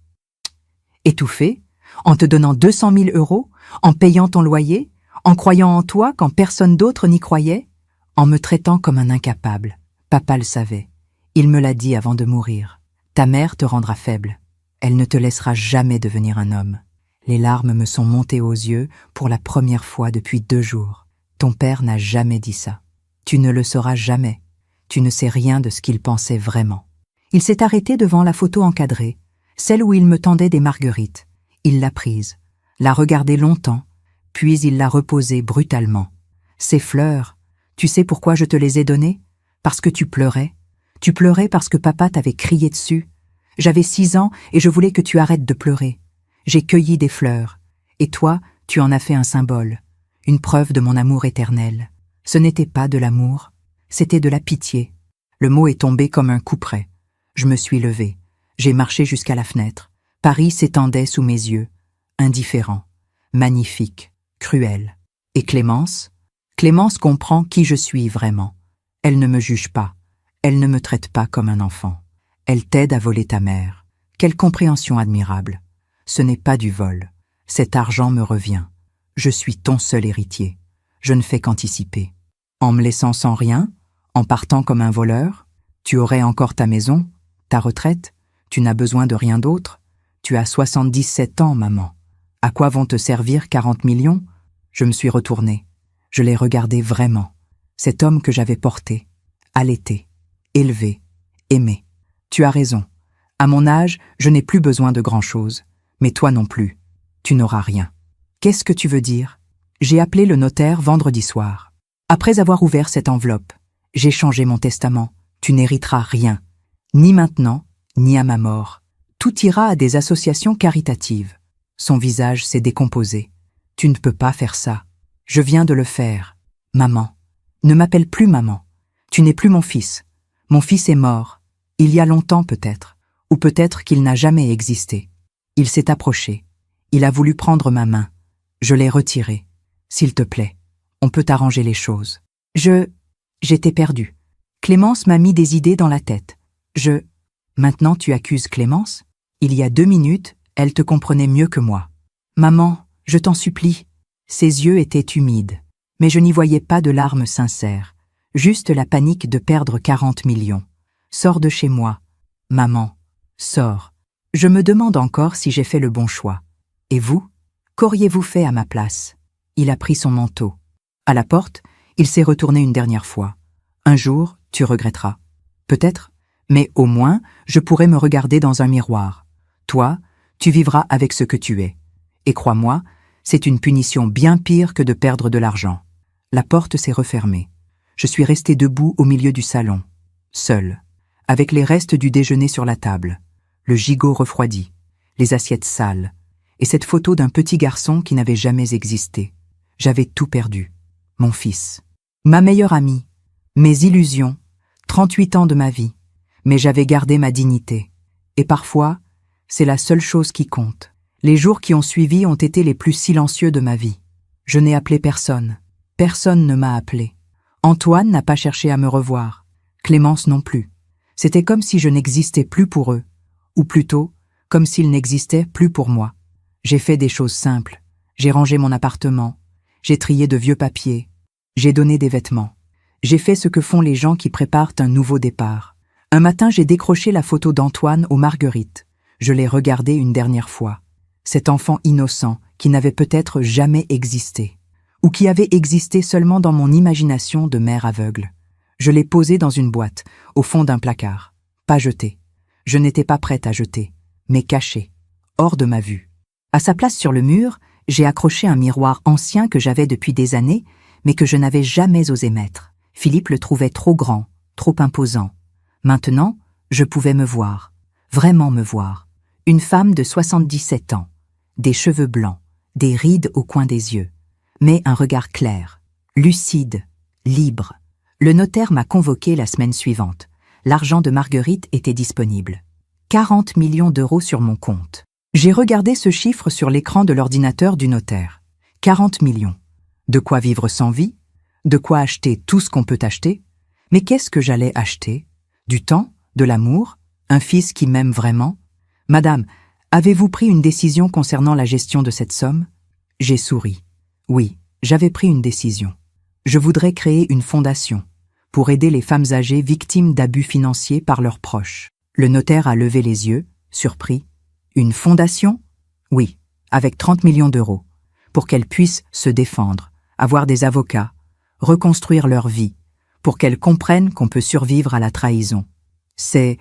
Étouffé? En te donnant 200 000 euros? En payant ton loyer? En croyant en toi quand personne d'autre n'y croyait? En me traitant comme un incapable. Papa le savait. Il me l'a dit avant de mourir. Ta mère te rendra faible. Elle ne te laissera jamais devenir un homme. Les larmes me sont montées aux yeux pour la première fois depuis 2 jours. Ton père n'a jamais dit ça. Tu ne le sauras jamais. Tu ne sais rien de ce qu'il pensait vraiment. Il s'est arrêté devant la photo encadrée, celle où il me tendait des marguerites. Il l'a prise, l'a regardée longtemps, puis il l'a reposée brutalement. Ces fleurs, tu sais pourquoi je te les ai données? Parce que tu pleurais. Tu pleurais parce que papa t'avait crié dessus. J'avais 6 ans et je voulais que tu arrêtes de pleurer. J'ai cueilli des fleurs, et toi, tu en as fait un symbole, une preuve de mon amour éternel. Ce n'était pas de l'amour, c'était de la pitié. Le mot est tombé comme un couperet. Je me suis levée, j'ai marché jusqu'à la fenêtre. Paris s'étendait sous mes yeux, indifférent, magnifique, cruel. Et Clémence? Clémence comprend qui je suis vraiment. Elle ne me juge pas, elle ne me traite pas comme un enfant. Elle t'aide à voler ta mère. Quelle compréhension admirable. Ce n'est pas du vol. Cet argent me revient. Je suis ton seul héritier. Je ne fais qu'anticiper. En me laissant sans rien, en partant comme un voleur, tu aurais encore ta maison, ta retraite, tu n'as besoin de rien d'autre. Tu as 77 ans, maman. À quoi vont te servir 40 millions? Je me suis retournée. Je l'ai regardé vraiment. Cet homme que j'avais porté, allaité, élevé, aimé. Tu as raison. À mon âge, je n'ai plus besoin de grand-chose. Mais toi non plus. Tu n'auras rien. Qu'est-ce que tu veux dire? J'ai appelé le notaire vendredi soir. Après avoir ouvert cette enveloppe, j'ai changé mon testament. Tu n'hériteras rien. Ni maintenant, ni à ma mort. Tout ira à des associations caritatives. Son visage s'est décomposé. Tu ne peux pas faire ça. Je viens de le faire. Maman. Ne m'appelle plus maman. Tu n'es plus mon fils. Mon fils est mort. Il y a longtemps peut-être. Ou peut-être qu'il n'a jamais existé. Il s'est approché. Il a voulu prendre ma main. Je l'ai retirée. S'il te plaît, on peut arranger les choses. J'étais perdue. Clémence m'a mis des idées dans la tête. Maintenant tu accuses Clémence? Il y a 2 minutes, elle te comprenait mieux que moi. Maman, je t'en supplie. Ses yeux étaient humides, mais je n'y voyais pas de larmes sincères, juste la panique de perdre 40 millions. Sors de chez moi. Maman, sors. Je me demande encore si j'ai fait le bon choix. Et vous? Qu'auriez-vous fait à ma place? Il a pris son manteau. À la porte, il s'est retourné une dernière fois. Un jour, tu regretteras. Peut-être, mais au moins, je pourrai me regarder dans un miroir. Toi, tu vivras avec ce que tu es. Et crois-moi, c'est une punition bien pire que de perdre de l'argent. La porte s'est refermée. Je suis restée debout au milieu du salon, seule, avec les restes du déjeuner sur la table, le gigot refroidi, les assiettes sales, et cette photo d'un petit garçon qui n'avait jamais existé. J'avais tout perdu. Mon fils. Ma meilleure amie. Mes illusions. 38 ans de ma vie. Mais j'avais gardé ma dignité. Et parfois, c'est la seule chose qui compte. Les jours qui ont suivi ont été les plus silencieux de ma vie. Je n'ai appelé personne. Personne ne m'a appelé. Antoine n'a pas cherché à me revoir. Clémence non plus. C'était comme si je n'existais plus pour eux. Ou plutôt, comme s'ils n'existaient plus pour moi. J'ai fait des choses simples. J'ai rangé mon appartement. J'ai trié de vieux papiers. J'ai donné des vêtements. J'ai fait ce que font les gens qui préparent un nouveau départ. Un matin, j'ai décroché la photo d'Antoine aux Marguerites. Je l'ai regardé une dernière fois. Cet enfant innocent qui n'avait peut-être jamais existé. Ou qui avait existé seulement dans mon imagination de mère aveugle. Je l'ai posé dans une boîte, au fond d'un placard. Pas jeté. Je n'étais pas prête à jeter, mais caché, hors de ma vue. À sa place sur le mur, j'ai accroché un miroir ancien que j'avais depuis des années, mais que je n'avais jamais osé mettre. Philippe le trouvait trop grand, trop imposant. Maintenant, je pouvais me voir, vraiment me voir. Une femme de 77 ans, des cheveux blancs, des rides au coin des yeux, mais un regard clair, lucide, libre. Le notaire m'a convoqué la semaine suivante. L'argent de Marguerite était disponible. 40 millions d'euros sur mon compte. J'ai regardé ce chiffre sur l'écran de l'ordinateur du notaire. 40 millions. De quoi vivre sans vie? De quoi acheter tout ce qu'on peut acheter? Mais qu'est-ce que j'allais acheter? Du temps? De l'amour? Un fils qui m'aime vraiment? Madame, avez-vous pris une décision concernant la gestion de cette somme? J'ai souri. Oui, j'avais pris une décision. Je voudrais créer une fondation pour aider les femmes âgées victimes d'abus financiers par leurs proches. Le notaire a levé les yeux, surpris. Une fondation? Oui, avec 30 millions d'euros, pour qu'elles puissent se défendre, avoir des avocats, reconstruire leur vie, pour qu'elles comprennent qu'on peut survivre à la trahison. C'est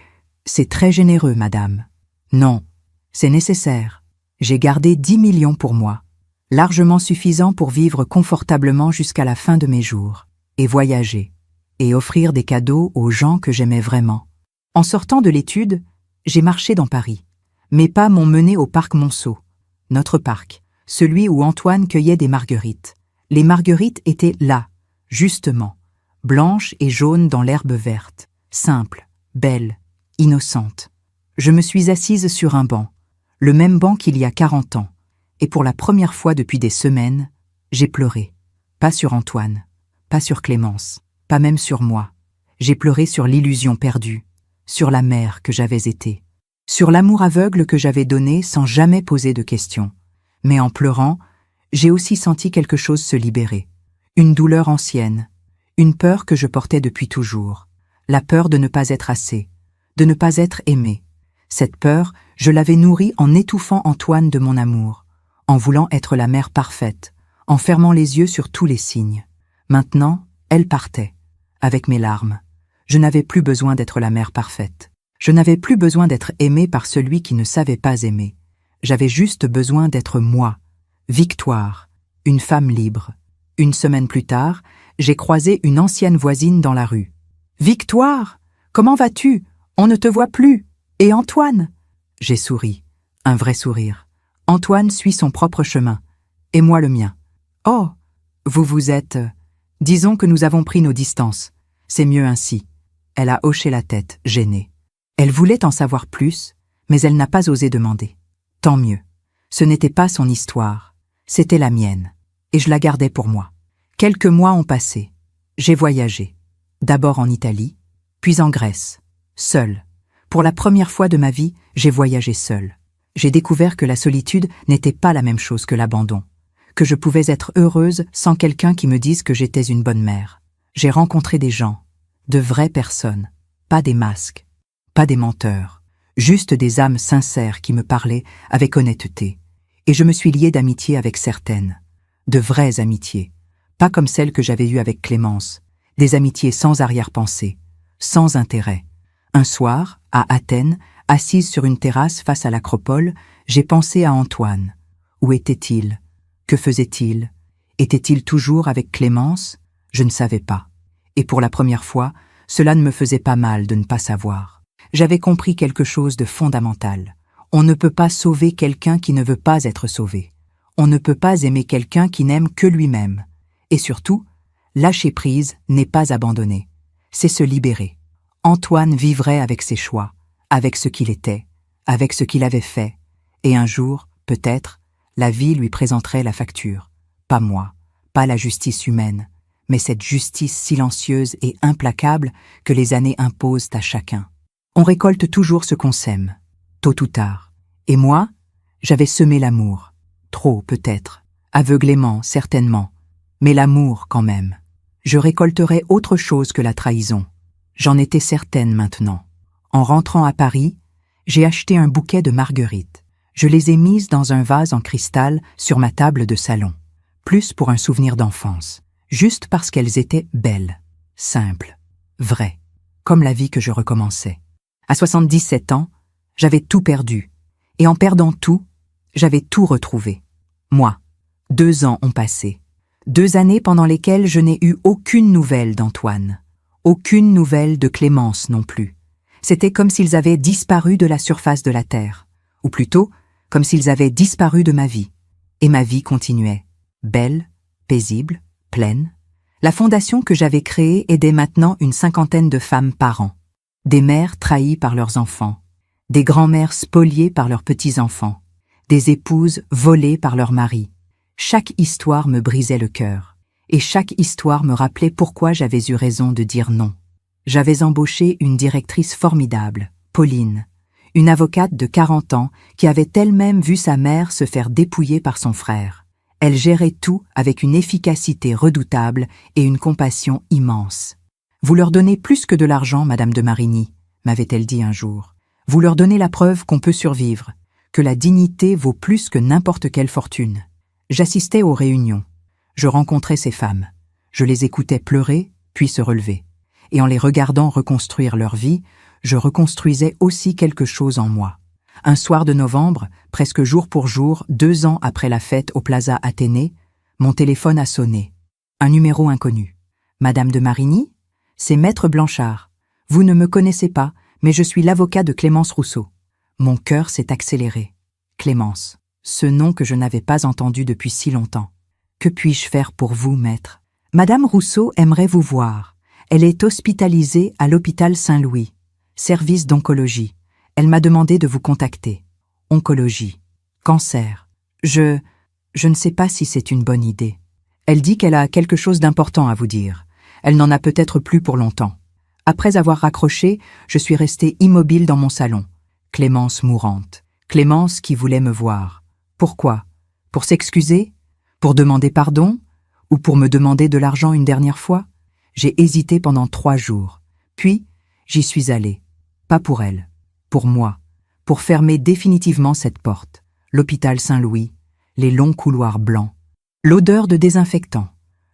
très généreux, madame. Non, c'est nécessaire. J'ai gardé 10 millions pour moi, largement suffisant pour vivre confortablement jusqu'à la fin de mes jours, et voyager, et offrir des cadeaux aux gens que j'aimais vraiment. En sortant de l'étude, j'ai marché dans Paris. Mes pas m'ont mené au parc Monceau, notre parc, celui où Antoine cueillait des marguerites. Les marguerites étaient là, justement, blanches et jaunes dans l'herbe verte, simples, belles, innocentes. Je me suis assise sur un banc, le même banc qu'il y a 40 ans, et pour la première fois depuis des semaines, j'ai pleuré. Pas sur Antoine, pas sur Clémence, pas même sur moi. J'ai pleuré sur l'illusion perdue, sur la mère que j'avais été, sur l'amour aveugle que j'avais donné sans jamais poser de questions. Mais en pleurant, j'ai aussi senti quelque chose se libérer. Une douleur ancienne, une peur que je portais depuis toujours, la peur de ne pas être assez, de ne pas être aimé. Cette peur, je l'avais nourrie en étouffant Antoine de mon amour, en voulant être la mère parfaite, en fermant les yeux sur tous les signes. Maintenant, elle partait, avec mes larmes. Je n'avais plus besoin d'être la mère parfaite. Je n'avais plus besoin d'être aimée par celui qui ne savait pas aimer. J'avais juste besoin d'être moi, Victoire, une femme libre. Une semaine plus tard, j'ai croisé une ancienne voisine dans la rue. « Victoire, comment vas-tu? On ne te voit plus. Et Antoine ?» J'ai souri, un vrai sourire. Antoine suit son propre chemin, et moi le mien. « Oh, vous êtes... Disons que nous avons pris nos distances. C'est mieux ainsi. » Elle a hoché la tête, gênée. Elle voulait en savoir plus, mais elle n'a pas osé demander. Tant mieux. Ce n'était pas son histoire, c'était la mienne, et je la gardais pour moi. Quelques mois ont passé. J'ai voyagé. D'abord en Italie, puis en Grèce, seule. Pour la première fois de ma vie, j'ai voyagé seule. J'ai découvert que la solitude n'était pas la même chose que l'abandon, que je pouvais être heureuse sans quelqu'un qui me dise que j'étais une bonne mère. J'ai rencontré des gens, de vraies personnes, pas des masques. Pas des menteurs, juste des âmes sincères qui me parlaient avec honnêteté. Et je me suis liée d'amitié avec certaines, de vraies amitiés, pas comme celles que j'avais eues avec Clémence, des amitiés sans arrière-pensée, sans intérêt. Un soir, à Athènes, assise sur une terrasse face à l'Acropole, j'ai pensé à Antoine. Où était-il? Que faisait-il? Était-il toujours avec Clémence? Je ne savais pas. Et pour la première fois, cela ne me faisait pas mal de ne pas savoir. J'avais compris quelque chose de fondamental. On ne peut pas sauver quelqu'un qui ne veut pas être sauvé. On ne peut pas aimer quelqu'un qui n'aime que lui-même. Et surtout, lâcher prise n'est pas abandonner. C'est se libérer. Antoine vivrait avec ses choix, avec ce qu'il était, avec ce qu'il avait fait. Et un jour, peut-être, la vie lui présenterait la facture. Pas moi, pas la justice humaine, mais cette justice silencieuse et implacable que les années imposent à chacun. On récolte toujours ce qu'on sème, tôt ou tard. Et moi, j'avais semé l'amour. Trop, peut-être. Aveuglément, certainement. Mais l'amour, quand même. Je récolterais autre chose que la trahison. J'en étais certaine maintenant. En rentrant à Paris, j'ai acheté un bouquet de marguerites. Je les ai mises dans un vase en cristal sur ma table de salon. Plus pour un souvenir d'enfance. Juste parce qu'elles étaient belles, simples, vraies. Comme la vie que je recommençais. À 77 ans, j'avais tout perdu. Et en perdant tout, j'avais tout retrouvé. Moi, 2 ans ont passé. 2 années pendant lesquelles je n'ai eu aucune nouvelle d'Antoine. Aucune nouvelle de Clémence non plus. C'était comme s'ils avaient disparu de la surface de la terre. Ou plutôt, comme s'ils avaient disparu de ma vie. Et ma vie continuait. Belle, paisible, pleine. La fondation que j'avais créée aidait maintenant une 50aine de femmes par an. Des mères trahies par leurs enfants. Des grands-mères spoliées par leurs petits-enfants. Des épouses volées par leurs maris. Chaque histoire me brisait le cœur. Et chaque histoire me rappelait pourquoi j'avais eu raison de dire non. J'avais embauché une directrice formidable, Pauline, une avocate de 40 ans qui avait elle-même vu sa mère se faire dépouiller par son frère. Elle gérait tout avec une efficacité redoutable et une compassion immense. « Vous leur donnez plus que de l'argent, Madame de Marigny », m'avait-elle dit un jour. « Vous leur donnez la preuve qu'on peut survivre, que la dignité vaut plus que n'importe quelle fortune. » J'assistais aux réunions. Je rencontrais ces femmes. Je les écoutais pleurer, puis se relever. Et en les regardant reconstruire leur vie, je reconstruisais aussi quelque chose en moi. Un soir de novembre, presque jour pour jour, 2 ans après la fête au Plaza Athénée, mon téléphone a sonné. Un numéro inconnu. « Madame de Marigny ? C'est Maître Blanchard. Vous ne me connaissez pas, mais je suis l'avocat de Clémence Rousseau. » Mon cœur s'est accéléré. Clémence, ce nom que je n'avais pas entendu depuis si longtemps. « Que puis-je faire pour vous, maître ? Madame Rousseau aimerait vous voir. Elle est hospitalisée à l'hôpital Saint-Louis. Service d'oncologie. Elle m'a demandé de vous contacter. Oncologie. Cancer. Je ne sais pas si c'est une bonne idée. Elle dit qu'elle a quelque chose d'important à vous dire. Elle n'en a peut-être plus pour longtemps. » Après avoir raccroché, je suis restée immobile dans mon salon. Clémence mourante. Clémence qui voulait me voir. Pourquoi ? Pour s'excuser ? Pour demander pardon ? Ou pour me demander de l'argent une dernière fois ? J'ai hésité pendant 3 jours. Puis, j'y suis allée. Pas pour elle. Pour moi. Pour fermer définitivement cette porte. L'hôpital Saint-Louis. Les longs couloirs blancs. L'odeur de désinfectant.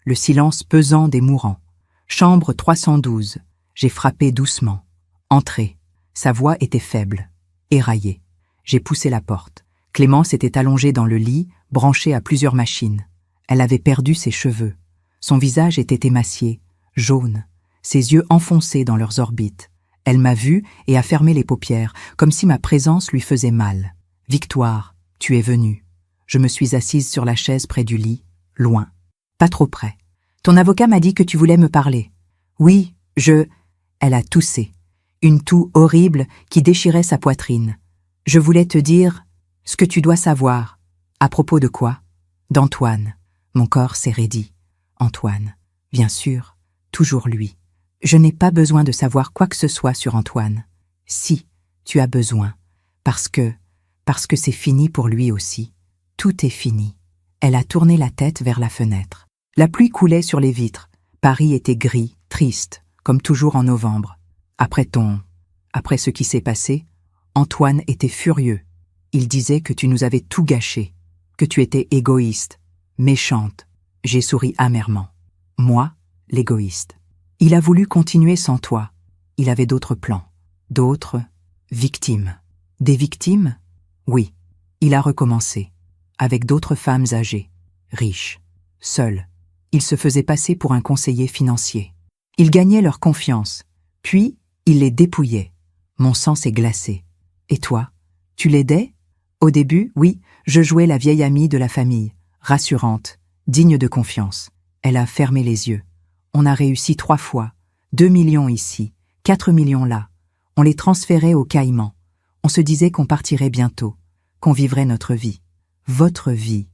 Le silence pesant des mourants. Chambre 312. J'ai frappé doucement. Entrez. Sa voix était faible. Éraillée. J'ai poussé la porte. Clémence était allongée dans le lit, branchée à plusieurs machines. Elle avait perdu ses cheveux. Son visage était émacié, jaune, ses yeux enfoncés dans leurs orbites. Elle m'a vu et a fermé les paupières, comme si ma présence lui faisait mal. « Victoire, tu es venue. » Je me suis assise sur la chaise près du lit, loin. Pas trop près. « Ton avocat m'a dit que tu voulais me parler. »« Oui, je... » Elle a toussé. Une toux horrible qui déchirait sa poitrine. « Je voulais te dire ce que tu dois savoir. » À propos de quoi ? D'Antoine. Mon corps s'est raidi. Antoine. Bien sûr, toujours lui. Je n'ai pas besoin de savoir quoi que ce soit sur Antoine. Si, tu as besoin. Parce que c'est fini pour lui aussi. Tout est fini. Elle a tourné la tête vers la fenêtre. La pluie coulait sur les vitres. Paris était gris, triste, comme toujours en novembre. Après ce qui s'est passé, Antoine était furieux. Il disait que tu nous avais tout gâché, que tu étais égoïste, méchante. J'ai souri amèrement. Moi, l'égoïste. Il a voulu continuer sans toi. Il avait d'autres plans. D'autres victimes. Des victimes ? Oui. Il a recommencé. Avec d'autres femmes âgées, riches, seules. Il se faisait passer pour un conseiller financier. Il gagnait leur confiance. Puis, il les dépouillait. Mon sang s'est glacé. Et toi ? Tu l'aidais ? Au début, oui, je jouais la vieille amie de la famille, rassurante, digne de confiance. Elle a fermé les yeux. On a réussi 3 fois, 2 millions ici, 4 millions là. On les transférait aux Caïmans. On se disait qu'on partirait bientôt, qu'on vivrait notre vie. Votre vie.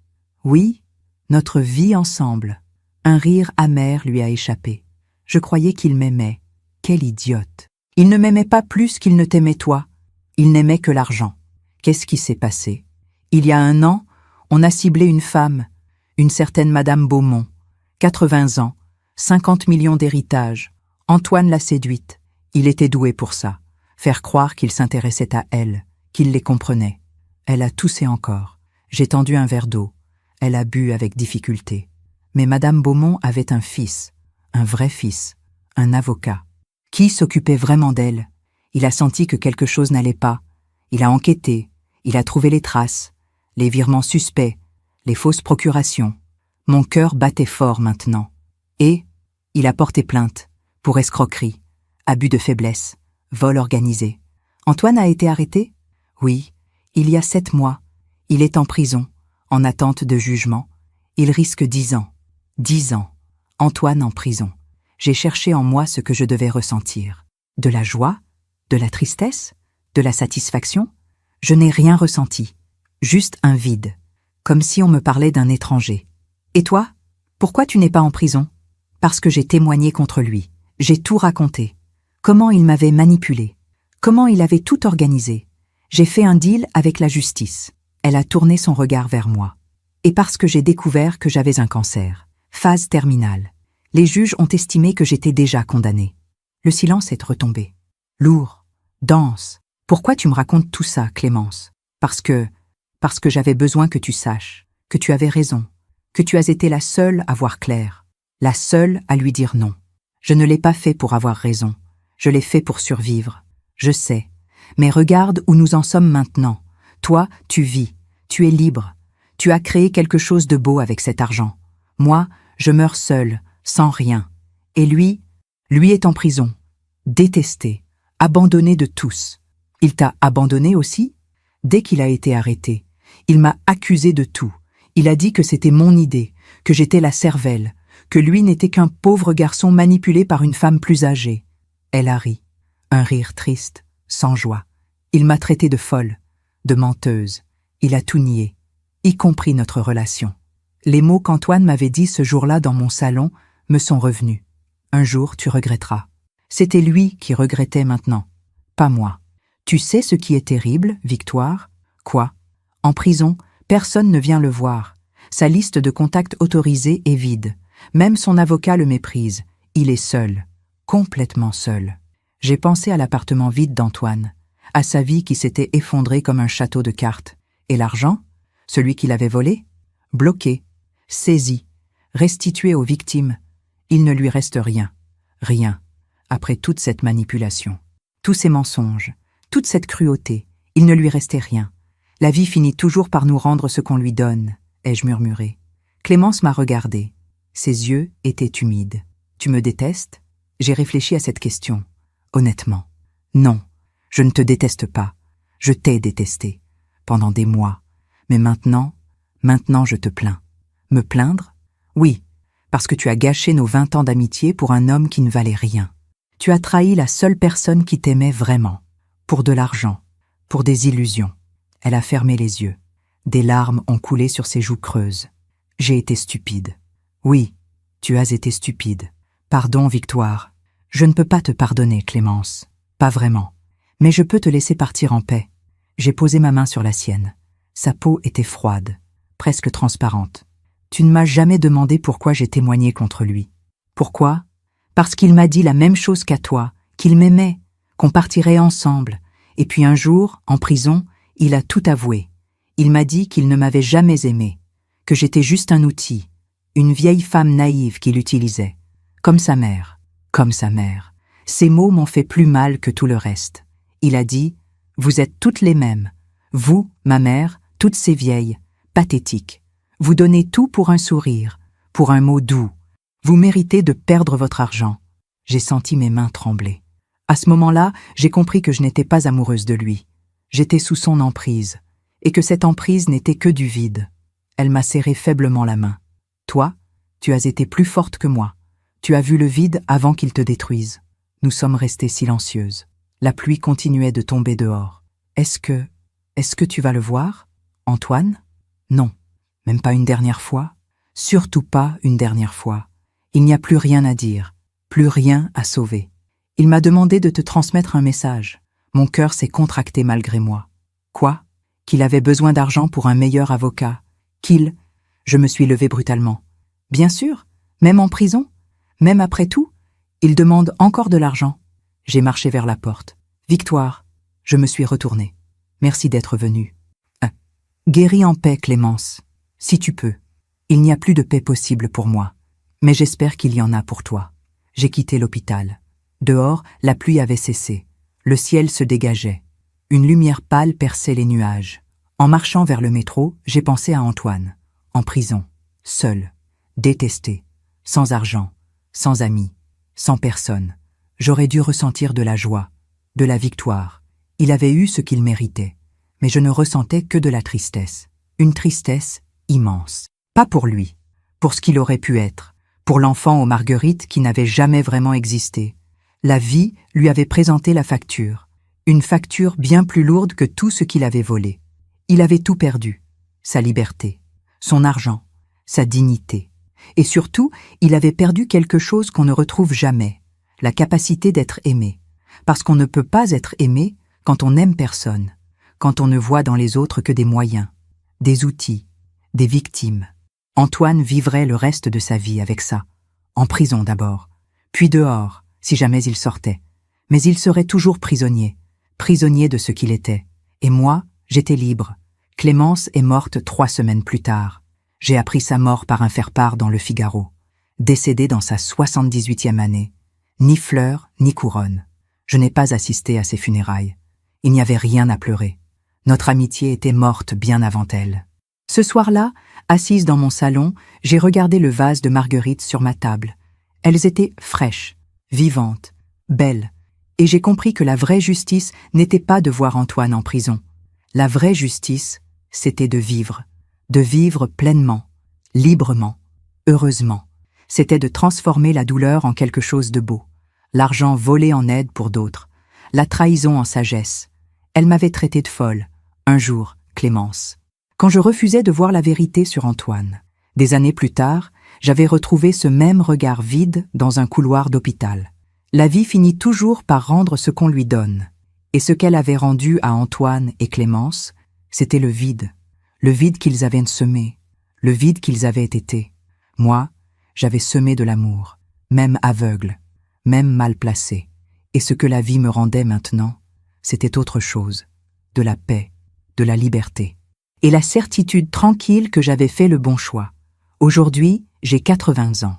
Oui, notre vie ensemble. Un rire amer lui a échappé. Je croyais qu'il m'aimait. Quel idiote. Il ne m'aimait pas plus qu'il ne t'aimait toi. Il n'aimait que l'argent. Qu'est-ce qui s'est passé? Il y a 1 an, on a ciblé une femme, une certaine Madame Beaumont, 80 ans, 50 millions d'héritage. Antoine l'a séduite. Il était doué pour ça. Faire croire qu'il s'intéressait à elle, qu'il les comprenait. Elle a toussé encore. J'ai tendu un verre d'eau. Elle a bu avec difficulté. Mais Madame Beaumont avait un fils, un vrai fils, un avocat. Qui s'occupait vraiment d'elle? Il a senti que quelque chose n'allait pas. Il a enquêté. Il a trouvé les traces, les virements suspects, les fausses procurations. Mon cœur battait fort maintenant. Et il a porté plainte pour escroquerie, abus de faiblesse, vol organisé. Antoine a été arrêté? Oui, il y a 7 mois. Il est en prison, en attente de jugement. Il risque 10 ans. 10 ans. Antoine en prison. J'ai cherché en moi ce que je devais ressentir. De la joie? De la tristesse? De la satisfaction? Je n'ai rien ressenti. Juste un vide. Comme si on me parlait d'un étranger. Et toi? Pourquoi tu n'es pas en prison? Parce que j'ai témoigné contre lui. J'ai tout raconté. Comment il m'avait manipulé. Comment il avait tout organisé. J'ai fait un deal avec la justice. Elle a tourné son regard vers moi. Et parce que j'ai découvert que j'avais un cancer. Phase terminale. Les juges ont estimé que j'étais déjà condamnée. Le silence est retombé. Lourd. Dense. Pourquoi tu me racontes tout ça, Clémence? Parce que j'avais besoin que tu saches, que tu avais raison, que tu as été la seule à voir clair, la seule à lui dire non. Je ne l'ai pas fait pour avoir raison, je l'ai fait pour survivre. Je sais, mais regarde où nous en sommes maintenant. Toi, tu vis, tu es libre, tu as créé quelque chose de beau avec cet argent. Moi, je meurs seule, sans rien. Et lui est en prison, détesté, abandonné de tous. Il t'a abandonné aussi? Dès qu'il a été arrêté, il m'a accusé de tout. Il a dit que c'était mon idée, que j'étais la cervelle, que lui n'était qu'un pauvre garçon manipulé par une femme plus âgée. Elle a ri, un rire triste, sans joie. Il m'a traitée de folle, de menteuse. Il a tout nié, y compris notre relation. Les mots qu'Antoine m'avait dits ce jour-là dans mon salon me sont revenus. Un jour, tu regretteras. C'était lui qui regrettait maintenant, pas moi. Tu sais ce qui est terrible, Victoire? Quoi? En prison, personne ne vient le voir. Sa liste de contacts autorisés est vide. Même son avocat le méprise. Il est seul. Complètement seul. J'ai pensé à l'appartement vide d'Antoine, à sa vie qui s'était effondrée comme un château de cartes. Et l'argent? Celui qu'il avait volé? Bloqué, saisi, restitué aux victimes. Il ne lui reste rien. Rien. Après toute cette manipulation. Tous ces mensonges. Toute cette cruauté, il ne lui restait rien. La vie finit toujours par nous rendre ce qu'on lui donne, ai-je murmuré. Clémence m'a regardé. Ses yeux étaient humides. Tu me détestes? J'ai réfléchi à cette question. Honnêtement. Non, je ne te déteste pas. Je t'ai détesté. Pendant des mois. Mais maintenant je te plains. Me plaindre? Oui, parce que tu as gâché nos 20 ans d'amitié pour un homme qui ne valait rien. Tu as trahi la seule personne qui t'aimait vraiment. Pour de l'argent, pour des illusions. Elle a fermé les yeux. Des larmes ont coulé sur ses joues creuses. J'ai été stupide. Oui, tu as été stupide. Pardon, Victoire. Je ne peux pas te pardonner, Clémence. Pas vraiment. Mais je peux te laisser partir en paix. J'ai posé ma main sur la sienne. Sa peau était froide, presque transparente. Tu ne m'as jamais demandé pourquoi j'ai témoigné contre lui. Pourquoi? Parce qu'il m'a dit la même chose qu'à toi, qu'il m'aimait, qu'on partirait ensemble. Et puis un jour, en prison, il a tout avoué. Il m'a dit qu'il ne m'avait jamais aimé, que j'étais juste un outil, une vieille femme naïve qu'il utilisait. Comme sa mère, comme sa mère. Ces mots m'ont fait plus mal que tout le reste. Il a dit « Vous êtes toutes les mêmes. Vous, ma mère, toutes ces vieilles, pathétiques. Vous donnez tout pour un sourire, pour un mot doux. Vous méritez de perdre votre argent. » J'ai senti mes mains trembler. À ce moment-là, j'ai compris que je n'étais pas amoureuse de lui. J'étais sous son emprise. et que cette emprise n'était que du vide. Elle m'a serré faiblement la main. Toi, tu as été plus forte que moi. Tu as vu le vide avant qu'il te détruise. Nous sommes restées silencieuses. La pluie continuait de tomber dehors. Est-ce que tu vas le voir, Antoine? Non, même pas une dernière fois. Surtout pas une dernière fois. Il n'y a plus rien à dire, plus rien à sauver. Il m'a demandé de te transmettre un message. Mon cœur s'est contracté malgré moi. Quoi? Qu'il avait besoin d'argent pour un meilleur avocat. Je me suis levée brutalement. Bien sûr, même en prison, même après tout, il demande encore de l'argent. J'ai marché vers la porte. Victoire, je me suis retournée. Merci d'être venue. Guéris en paix, Clémence, si tu peux. Il n'y a plus de paix possible pour moi, mais j'espère qu'il y en a pour toi. J'ai quitté l'hôpital. Dehors, la pluie avait cessé. Le ciel se dégageait. Une lumière pâle perçait les nuages. En marchant vers le métro, j'ai pensé à Antoine, en prison, seul, détesté, sans argent, sans amis, sans personne. J'aurais dû ressentir de la joie, de la victoire. Il avait eu ce qu'il méritait, mais je ne ressentais que de la tristesse. Une tristesse immense. Pas pour lui, pour ce qu'il aurait pu être, pour l'enfant aux marguerites qui n'avait jamais vraiment existé. La vie lui avait présenté la facture, une facture bien plus lourde que tout ce qu'il avait volé. Il avait tout perdu, sa liberté, son argent, sa dignité. Et surtout, il avait perdu quelque chose qu'on ne retrouve jamais, la capacité d'être aimé. Parce qu'on ne peut pas être aimé quand on n'aime personne, quand on ne voit dans les autres que des moyens, des outils, des victimes. Antoine vivrait le reste de sa vie avec ça, en prison d'abord, puis dehors, si jamais il sortait. Mais il serait toujours prisonnier, prisonnier de ce qu'il était. Et moi, j'étais libre. Clémence est morte 3 semaines plus tard. J'ai appris sa mort par un faire-part dans le Figaro. Décédée dans sa 78e année. Ni fleurs, ni couronne. Je n'ai pas assisté à ses funérailles. Il n'y avait rien à pleurer. Notre amitié était morte bien avant elle. Ce soir-là, assise dans mon salon, j'ai regardé le vase de marguerites sur ma table. Elles étaient fraîches, vivantes, belles, et j'ai compris que la vraie justice n'était pas de voir Antoine en prison. La vraie justice, c'était de vivre pleinement, librement, heureusement. C'était de transformer la douleur en quelque chose de beau, l'argent volé en aide pour d'autres, la trahison en sagesse. Elle m'avait traité de folle, un jour, Clémence. Quand je refusais de voir la vérité sur Antoine. Des années plus tard, j'avais retrouvé ce même regard vide dans un couloir d'hôpital. La vie finit toujours par rendre ce qu'on lui donne. Et ce qu'elle avait rendu à Antoine et Clémence, c'était le vide qu'ils avaient semé, le vide qu'ils avaient été. Moi, j'avais semé de l'amour, même aveugle, même mal placé. Et ce que la vie me rendait maintenant, c'était autre chose, de la paix, de la liberté. Et la certitude tranquille que j'avais fait le bon choix. Aujourd'hui, j'ai 80 ans.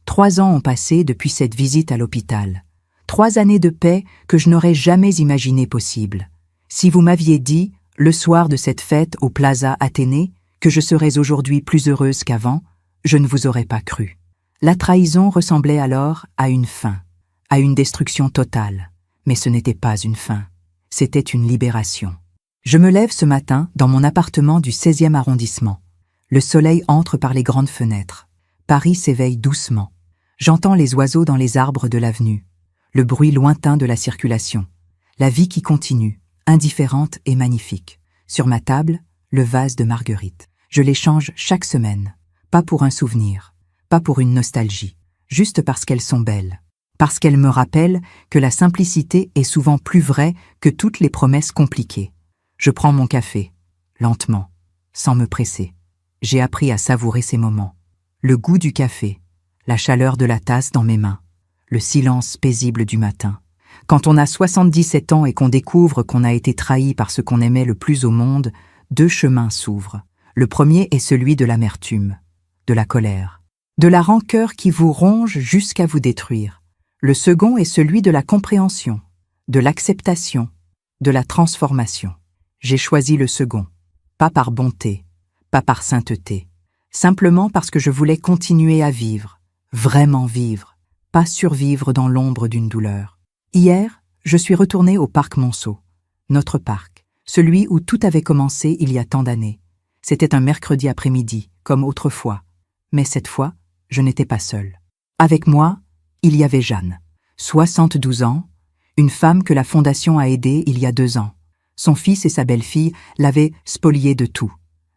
3 ans ont passé depuis cette visite à l'hôpital. 3 années de paix que je n'aurais jamais imaginé possible. Si vous m'aviez dit, le soir de cette fête au Plaza Athénée, que je serais aujourd'hui plus heureuse qu'avant, je ne vous aurais pas cru. La trahison ressemblait alors à une fin, à une destruction totale. Mais ce n'était pas une fin, c'était une libération. Je me lève ce matin dans mon appartement du 16e arrondissement. Le soleil entre par les grandes fenêtres. Paris s'éveille doucement. J'entends les oiseaux dans les arbres de l'avenue. Le bruit lointain de la circulation. La vie qui continue, indifférente et magnifique. Sur ma table, le vase de marguerites. Je les change chaque semaine. Pas pour un souvenir, pas pour une nostalgie. Juste parce qu'elles sont belles. Parce qu'elles me rappellent que la simplicité est souvent plus vraie que toutes les promesses compliquées. Je prends mon café, lentement, sans me presser. J'ai appris à savourer ces moments. Le goût du café, la chaleur de la tasse dans mes mains, le silence paisible du matin. Quand on a 77 ans et qu'on découvre qu'on a été trahi par ce qu'on aimait le plus au monde, 2 chemins s'ouvrent. Le premier est celui de l'amertume, de la colère, de la rancœur qui vous ronge jusqu'à vous détruire. Le second est celui de la compréhension, de l'acceptation, de la transformation. J'ai choisi le second, pas par bonté, pas par sainteté, simplement parce que je voulais continuer à vivre, vraiment vivre, pas survivre dans l'ombre d'une douleur. Hier, je suis retournée au parc Monceau, notre parc. celui où tout avait commencé il y a tant d'années. C'était un mercredi après-midi, comme autrefois. Mais cette fois, je n'étais pas seule. Avec moi, il y avait Jeanne, 72 ans, une femme que la Fondation a aidée il y a 2 ans. Son fils et sa belle-fille l'avaient spoliée de tout,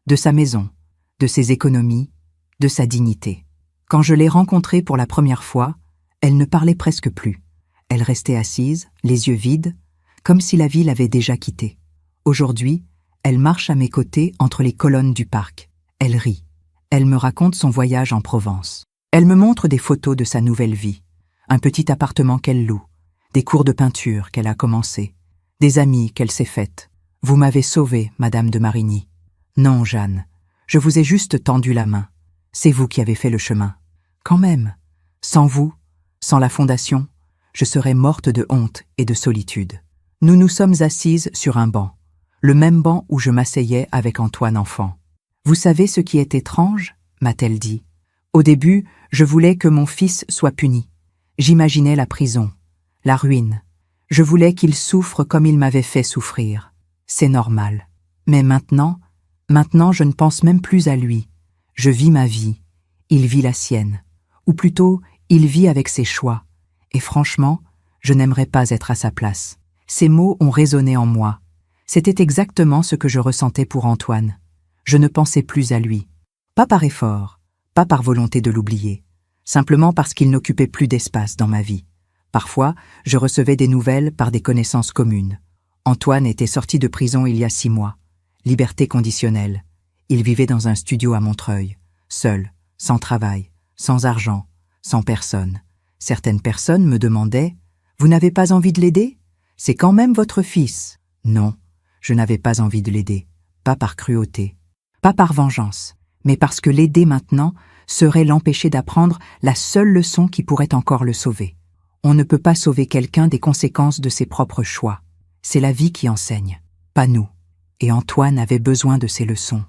de sa maison, de ses économies, de sa dignité. Quand je l'ai rencontrée pour la première fois, elle ne parlait presque plus. Elle restait assise, les yeux vides, comme si la vie l'avait déjà quittée. Aujourd'hui, elle marche à mes côtés entre les colonnes du parc. Elle rit. Elle me raconte son voyage en Provence. Elle me montre des photos de sa nouvelle vie. Un petit appartement qu'elle loue, des cours de peinture qu'elle a commencé, des amies qu'elle s'est faites. Vous m'avez sauvée, Madame de Marigny. Non, Jeanne, je vous ai juste tendu la main. C'est vous qui avez fait le chemin. Quand même, sans vous, sans la Fondation, je serais morte de honte et de solitude. Nous nous sommes assises sur un banc, le même banc où je m'asseyais avec Antoine enfant. Vous savez ce qui est étrange, m'a-t-elle dit. Au début, je voulais que mon fils soit puni. J'imaginais la prison, la ruine. Je voulais qu'il souffre comme il m'avait fait souffrir. C'est normal. Mais maintenant, je ne pense même plus à lui. Je vis ma vie. Il vit la sienne. Ou plutôt, il vit avec ses choix. Et franchement, je n'aimerais pas être à sa place. Ces mots ont résonné en moi. C'était exactement ce que je ressentais pour Antoine. Je ne pensais plus à lui. Pas par effort, pas par volonté de l'oublier. Simplement parce qu'il n'occupait plus d'espace dans ma vie. Parfois, je recevais des nouvelles par des connaissances communes. Antoine était sorti de prison il y a 6 mois. Liberté conditionnelle. Il vivait dans un studio à Montreuil, seul, sans travail, sans argent, sans personne. Certaines personnes me demandaient « Vous n'avez pas envie de l'aider ? C'est quand même votre fils. » Non, je n'avais pas envie de l'aider, pas par cruauté, pas par vengeance, mais parce que l'aider maintenant serait l'empêcher d'apprendre la seule leçon qui pourrait encore le sauver. On ne peut pas sauver quelqu'un des conséquences de ses propres choix. C'est la vie qui enseigne, pas nous. Et Antoine avait besoin de ces leçons,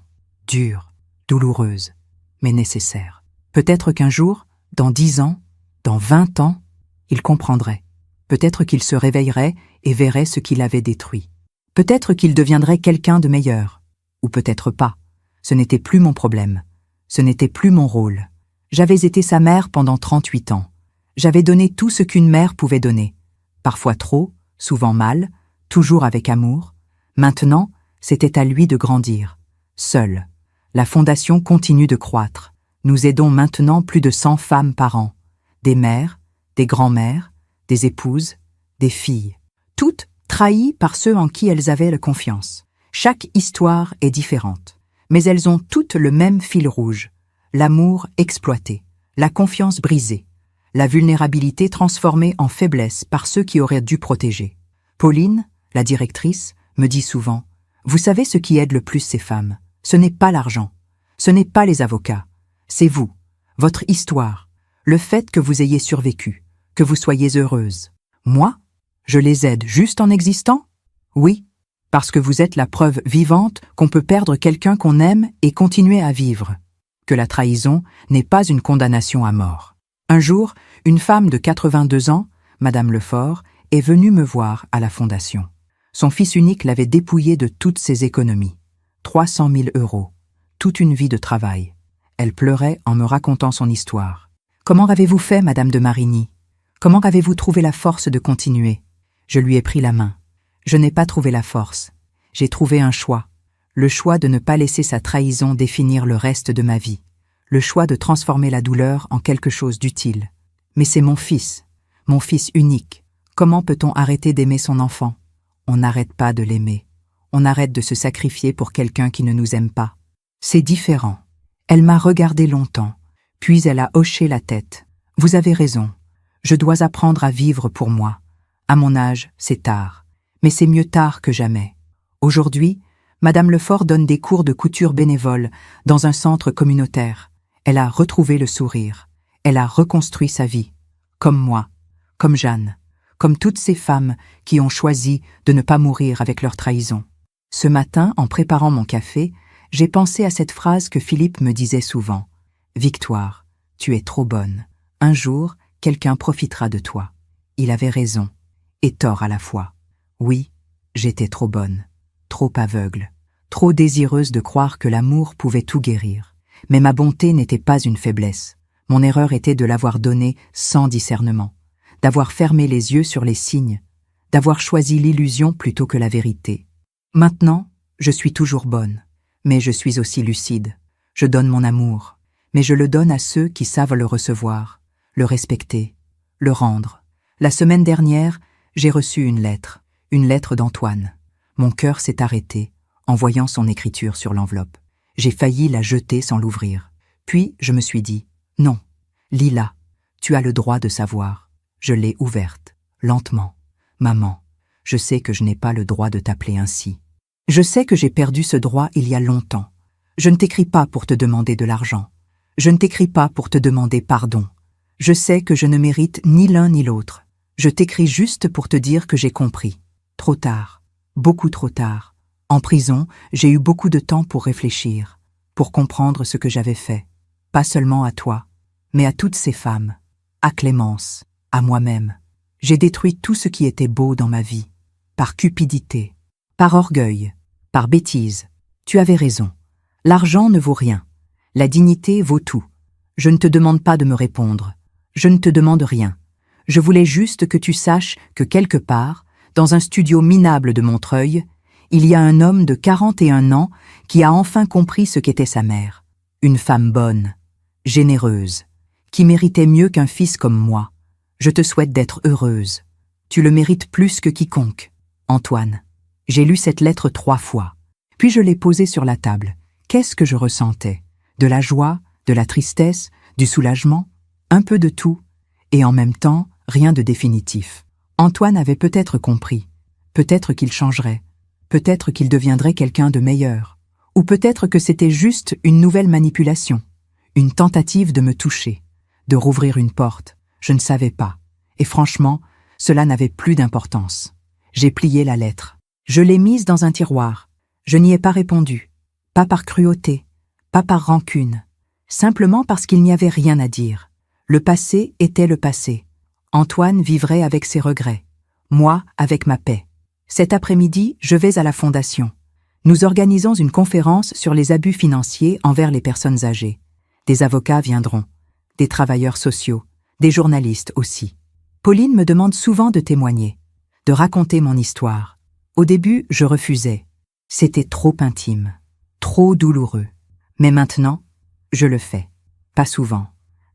dures, douloureuses, mais nécessaires. Peut-être qu'un jour, dans 10 ans, dans 20 ans, il comprendrait. Peut-être qu'il se réveillerait et verrait ce qu'il avait détruit. Peut-être qu'il deviendrait quelqu'un de meilleur. Ou peut-être pas. Ce n'était plus mon problème. Ce n'était plus mon rôle. J'avais été sa mère pendant 38 ans. J'avais donné tout ce qu'une mère pouvait donner. Parfois trop, souvent mal, toujours avec amour. Maintenant, c'était à lui de grandir. Seul. La Fondation continue de croître. Nous aidons maintenant plus de 100 femmes par an. Des mères, des grands-mères, des épouses, des filles. Toutes trahies par ceux en qui elles avaient la confiance. Chaque histoire est différente. Mais elles ont toutes le même fil rouge. L'amour exploité, la confiance brisée, la vulnérabilité transformée en faiblesse par ceux qui auraient dû protéger. Pauline, la directrice, me dit souvent « Vous savez ce qui aide le plus ces femmes ? Ce n'est pas l'argent, ce n'est pas les avocats, c'est vous, votre histoire, le fait que vous ayez survécu, que vous soyez heureuse. Moi, je les aide juste en existant ? Oui, parce que vous êtes la preuve vivante qu'on peut perdre quelqu'un qu'on aime et continuer à vivre. Que la trahison n'est pas une condamnation à mort. Un jour, une femme de 82 ans, Madame Lefort, est venue me voir à la Fondation. Son fils unique l'avait dépouillé de toutes ses économies. 300 000 €. Toute une vie de travail. Elle pleurait en me racontant son histoire. « Comment avez-vous fait, Madame de Marigny ? Comment avez-vous trouvé la force de continuer ?» Je lui ai pris la main. Je n'ai pas trouvé la force. J'ai trouvé un choix. Le choix de ne pas laisser sa trahison définir le reste de ma vie. Le choix de transformer la douleur en quelque chose d'utile. Mais c'est mon fils unique. Comment peut-on arrêter d'aimer son enfant ? On n'arrête pas de l'aimer. On arrête de se sacrifier pour quelqu'un qui ne nous aime pas. C'est différent. Elle m'a regardé longtemps, puis elle a hoché la tête. Vous avez raison. Je dois apprendre à vivre pour moi. À mon âge, c'est tard. Mais c'est mieux tard que jamais. Aujourd'hui, Madame Lefort donne des cours de couture bénévoles dans un centre communautaire. Elle a retrouvé le sourire. Elle a reconstruit sa vie. Comme moi, comme Jeanne, comme toutes ces femmes qui ont choisi de ne pas mourir avec leur trahison. Ce matin, en préparant mon café, j'ai pensé à cette phrase que Philippe me disait souvent. « Victoire, tu es trop bonne. Un jour, quelqu'un profitera de toi. » Il avait raison, et tort à la fois. Oui, j'étais trop bonne. trop aveugle, trop désireuse de croire que l'amour pouvait tout guérir. Mais ma bonté n'était pas une faiblesse. Mon erreur était de l'avoir donnée sans discernement, d'avoir fermé les yeux sur les signes, d'avoir choisi l'illusion plutôt que la vérité. Maintenant, je suis toujours bonne, mais je suis aussi lucide. Je donne mon amour, mais je le donne à ceux qui savent le recevoir, le respecter, le rendre. La semaine dernière, j'ai reçu une lettre d'Antoine. Mon cœur s'est arrêté en voyant son écriture sur l'enveloppe. J'ai failli la jeter sans l'ouvrir. Puis je me suis dit, non, lis-la, tu as le droit de savoir. Je l'ai ouverte, lentement. Maman, je sais que je n'ai pas le droit de t'appeler ainsi. Je sais que j'ai perdu ce droit il y a longtemps. Je ne t'écris pas pour te demander de l'argent. Je ne t'écris pas pour te demander pardon. Je sais que je ne mérite ni l'un ni l'autre. Je t'écris juste pour te dire que j'ai compris. Trop tard, beaucoup trop tard. En prison, j'ai eu beaucoup de temps pour réfléchir, pour comprendre ce que j'avais fait. Pas seulement à toi, mais à toutes ces femmes, à Clémence, à moi-même. J'ai détruit tout ce qui était beau dans ma vie, par cupidité, par orgueil, par bêtise. Tu avais raison. L'argent ne vaut rien. La dignité vaut tout. Je ne te demande pas de me répondre. Je ne te demande rien. Je voulais juste que tu saches que quelque part, dans un studio minable de Montreuil, il y a un homme de 41 ans qui a enfin compris ce qu'était sa mère. Une femme bonne, généreuse, qui méritait mieux qu'un fils comme moi. Je te souhaite d'être heureuse. Tu le mérites plus que quiconque. Antoine, j'ai lu cette lettre 3 fois. Puis je l'ai posée sur la table. Qu'est-ce que je ressentais? De la joie, de la tristesse, du soulagement? Un peu de tout. Et en même temps, rien de définitif. Antoine avait peut-être compris. Peut-être qu'il changerait. Peut-être qu'il deviendrait quelqu'un de meilleur. Ou peut-être que c'était juste une nouvelle manipulation. Une tentative de me toucher, de rouvrir une porte. Je ne savais pas. Et franchement, cela n'avait plus d'importance. J'ai plié la lettre. Je l'ai mise dans un tiroir. Je n'y ai pas répondu. Pas par cruauté, pas par rancune. Simplement parce qu'il n'y avait rien à dire. Le passé était le passé. Antoine vivrait avec ses regrets. Moi avec ma paix. Cet après-midi, je vais à la Fondation. Nous organisons une conférence sur les abus financiers envers les personnes âgées. Des avocats viendront, des travailleurs sociaux, des journalistes aussi. Pauline me demande souvent de témoigner, de raconter mon histoire. Au début, je refusais. C'était trop intime, trop douloureux. Mais maintenant, je le fais. Pas souvent,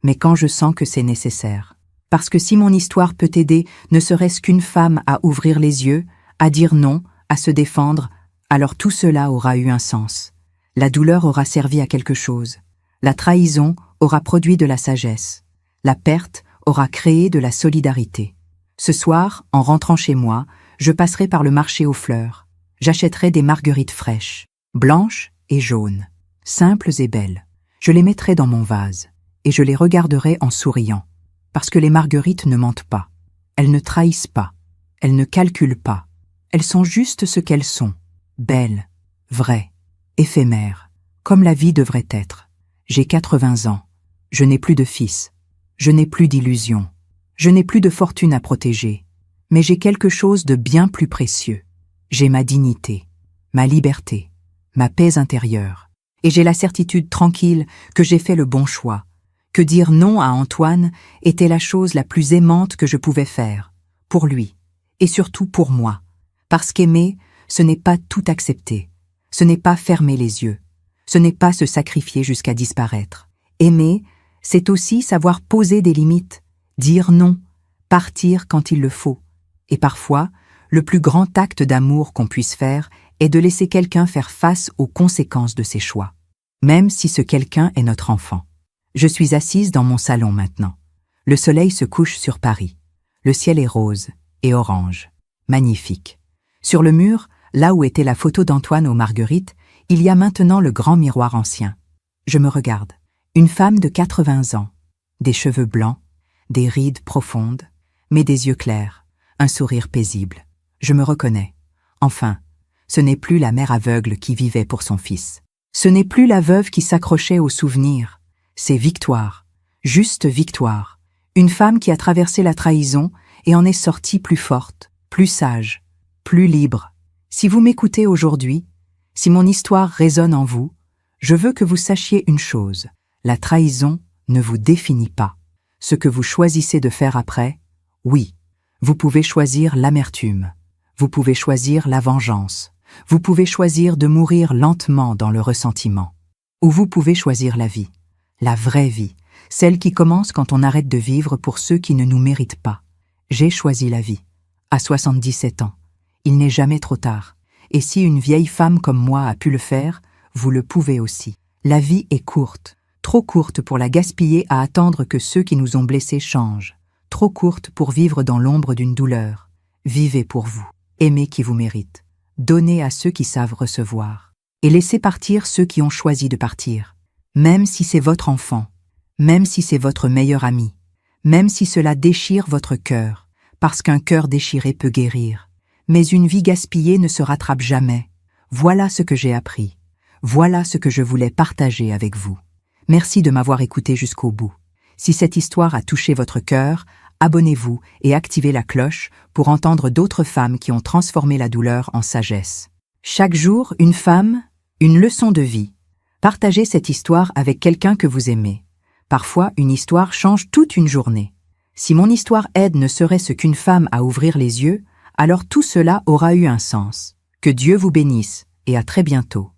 mais quand je sens que c'est nécessaire. Parce que si mon histoire peut aider, ne serait-ce qu'une femme à ouvrir les yeux, à dire non, à se défendre, alors tout cela aura eu un sens. La douleur aura servi à quelque chose. La trahison aura produit de la sagesse. La perte aura créé de la solidarité. Ce soir, en rentrant chez moi, je passerai par le marché aux fleurs. J'achèterai des marguerites fraîches, blanches et jaunes, simples et belles. Je les mettrai dans mon vase et je les regarderai en souriant. Parce que les marguerites ne mentent pas. Elles ne trahissent pas. Elles ne calculent pas. Elles sont juste ce qu'elles sont, belles, vraies, éphémères, comme la vie devrait être. J'ai 80 ans, je n'ai plus de fils, je n'ai plus d'illusions, je n'ai plus de fortune à protéger, mais j'ai quelque chose de bien plus précieux. J'ai ma dignité, ma liberté, ma paix intérieure, et j'ai la certitude tranquille que j'ai fait le bon choix, que dire non à Antoine était la chose la plus aimante que je pouvais faire, pour lui, et surtout pour moi. Parce qu'aimer, ce n'est pas tout accepter, ce n'est pas fermer les yeux, ce n'est pas se sacrifier jusqu'à disparaître. Aimer, c'est aussi savoir poser des limites, dire non, partir quand il le faut. Et parfois, le plus grand acte d'amour qu'on puisse faire est de laisser quelqu'un faire face aux conséquences de ses choix, même si ce quelqu'un est notre enfant. Je suis assise dans mon salon maintenant. Le soleil se couche sur Paris. Le ciel est rose et orange, magnifique. Sur le mur, là où était la photo d'Antoine aux marguerites, il y a maintenant le grand miroir ancien. Je me regarde. Une femme de 80 ans, des cheveux blancs, des rides profondes, mais des yeux clairs, un sourire paisible. Je me reconnais. Enfin, ce n'est plus la mère aveugle qui vivait pour son fils. Ce n'est plus la veuve qui s'accrochait aux souvenirs. C'est Victoire, juste Victoire, une femme qui a traversé la trahison et en est sortie plus forte, plus sage, plus libre. Si vous m'écoutez aujourd'hui, si mon histoire résonne en vous, je veux que vous sachiez une chose, la trahison ne vous définit pas. Ce que vous choisissez de faire après, oui, vous pouvez choisir l'amertume, vous pouvez choisir la vengeance, vous pouvez choisir de mourir lentement dans le ressentiment, ou vous pouvez choisir la vie, la vraie vie, celle qui commence quand on arrête de vivre pour ceux qui ne nous méritent pas. J'ai choisi la vie, à 77 ans. Il n'est jamais trop tard, et si une vieille femme comme moi a pu le faire, vous le pouvez aussi. La vie est courte, trop courte pour la gaspiller à attendre que ceux qui nous ont blessés changent, trop courte pour vivre dans l'ombre d'une douleur. Vivez pour vous, aimez qui vous mérite, donnez à ceux qui savent recevoir, et laissez partir ceux qui ont choisi de partir. Même si c'est votre enfant, même si c'est votre meilleur ami, même si cela déchire votre cœur, parce qu'un cœur déchiré peut guérir. Mais une vie gaspillée ne se rattrape jamais. Voilà ce que j'ai appris. Voilà ce que je voulais partager avec vous. Merci de m'avoir écouté jusqu'au bout. Si cette histoire a touché votre cœur, abonnez-vous et activez la cloche pour entendre d'autres femmes qui ont transformé la douleur en sagesse. Chaque jour, une femme, une leçon de vie. Partagez cette histoire avec quelqu'un que vous aimez. Parfois, une histoire change toute une journée. Si mon histoire aide ne serait-ce qu'une femme à ouvrir les yeux, alors tout cela aura eu un sens. Que Dieu vous bénisse et à très bientôt.